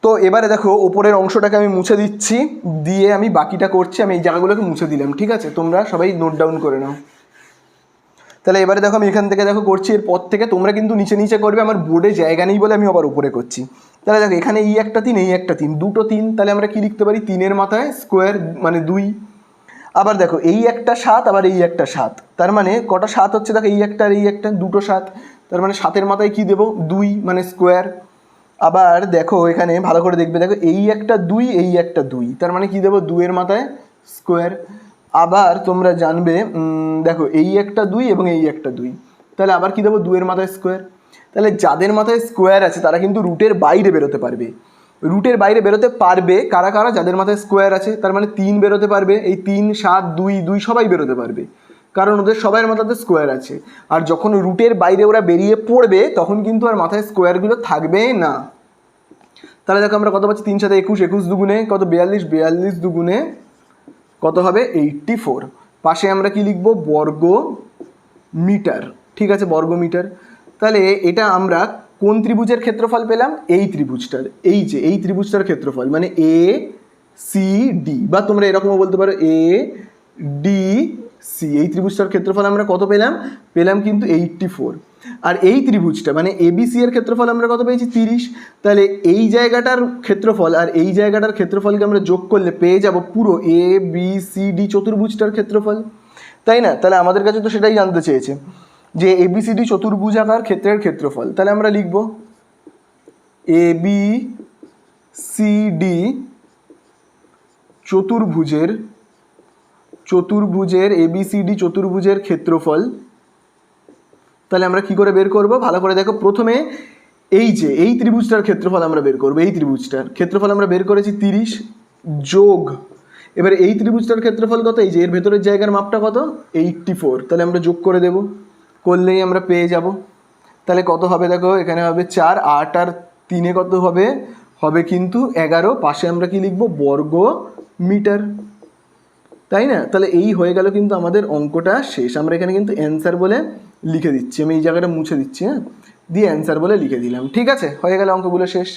তো এবারে দেখো ওপরের অংশটাকে আমি মুছে দিচ্ছি, দিয়ে আমি বাকিটা করছি। আমি এই জায়গাগুলোকে মুছে দিলাম। ঠিক আছে, তোমরা সবাই নোট ডাউন করে নাও। তাহলে এবারে দেখো আমি এখান থেকে দেখো করছি, এরপর থেকে তোমরা কিন্তু নিচে নিচে করবে, আমার বোর্ডে জায়গা নেই বলে আমি আবার উপরে করছি। তাহলে দেখো এখানে এই একটা 3, এই একটা 3, দুটো 3, তাহলে আমরা কি লিখতে পারি, 3-এর মাথায় স্কোয়ার মানে 2। আবার দেখো এই একটা 7, আবার এই একটা 7, তার মানে কটা 7 হচ্ছে, দেখো এই একটা আর এই একটা, দুটো 7, তার মানে 7-এর মাথায় কি দেবো, 2 মানে স্কোয়ার। আবার দেখো এখানে ভালো করে দেখবে, দেখো এই একটা 2, এই একটা 2, তার মানে কি দেবো, 2-এর মাথায় স্কোয়ার। আবার তোমরা জানবে দেখো এই একটা 2 এবং এই একটা 2, তাহলে আবার কি দেবো, 2-এর মাথায় স্কোয়ার। তাহলে যাদের মাথায় স্কোয়ার আছে তারা কিন্তু রুটের বাইরে বেরোতে পারবে। রুটের বাইরে বেরোতে পারবে কারা কারা, যাদের মাথায় স্কোয়ার আছে, তার মানে 3 বেরোতে পারবে, এই 3 7 2 2 সবাই বেরোতে পারবে, কারণ ওদের সবার মাথাতে স্কোয়ার আছে। আর যখন রুটের বাইরে ওরা বেরিয়ে পড়বে তখন কিন্তু আর মাথায় স্কোয়ারগুলো থাকবে না। তাহলে দেখো আমরা কত পাচ্ছি, 3 7 21, 21 দুগুণে কত 42, 42 দুগুণে কত হবে 84। পাশে আমরা কি লিখবো, বর্গ মিটার। ঠিক আছে, বর্গ মিটার। তাহলে এটা আমরা কোন ত্রিভুজের ক্ষেত্রফল পেলাম, এই ত্রিভুজটার, এই যে এই ত্রিভুজটার ক্ষেত্রফল মানে এ সি ডি, বা তোমরা এরকমও বলতে পারো এ ডি সি। এই ত্রিভুজটার ক্ষেত্রফল আমরা কত পেলাম, পেলাম কিন্তু 84। আর এই ত্রিভুজটা মানে এবিসি এর ক্ষেত্রফল আমরা কত পেয়েছি, 30। তাহলে এই জায়গাটার ক্ষেত্রফল আর এই জায়গাটার ক্ষেত্রফলকে আমরা যোগ করলে পেয়ে যাব পুরো এ বি সি ডি চতুর্ভুজটার ক্ষেত্রফল, তাই না? তাহলে আমাদের কাছে তো সেটাই জানতে চেয়েছে যে এবিসিডি চতুর্ভুজাকার ক্ষেত্রের ক্ষেত্রফল। তাহলে আমরা লিখব এ বি সি ডি চতুর্ভুজের এবিসিডি চতুর্ভুজের ক্ষেত্রফল। তাহলে আমরা কি করে বের করব, ভালো করে দেখো। প্রথমে এই যে এই ত্রিভুজটার ক্ষেত্রফল আমরা বের করব, এই ত্রিভুজটার ক্ষেত্রফল আমরা বের করেছি 30 যোগ, এবার এই ত্রিভুজটার ক্ষেত্রফল কত, এই যে এর ভেতরের জায়গার মাপটা কত 84, তাহলে আমরা যোগ করে দেব, করলেই আমরা পেয়ে যাব। তাহলে কত হবে দেখো, এখানে হবে 4, 8 আর 3 কত হবে, হবে কিন্তু 11। পাশে আমরা কি লিখব, বর্গ মিটার, তাই না? তাহলে এই হয়ে গেল কিন্তু আমাদের অঙ্কটা শেষ। আমরা এখানে কিন্তু অ্যান্সার বলে লিখে দিচ্ছি, আমি এই জায়গাটা মুছে দিচ্ছি, হ্যাঁ, দিয়ে অ্যান্সার বলে লিখে দিলাম। ঠিক আছে, হয়ে গেল অঙ্কগুলো শেষ।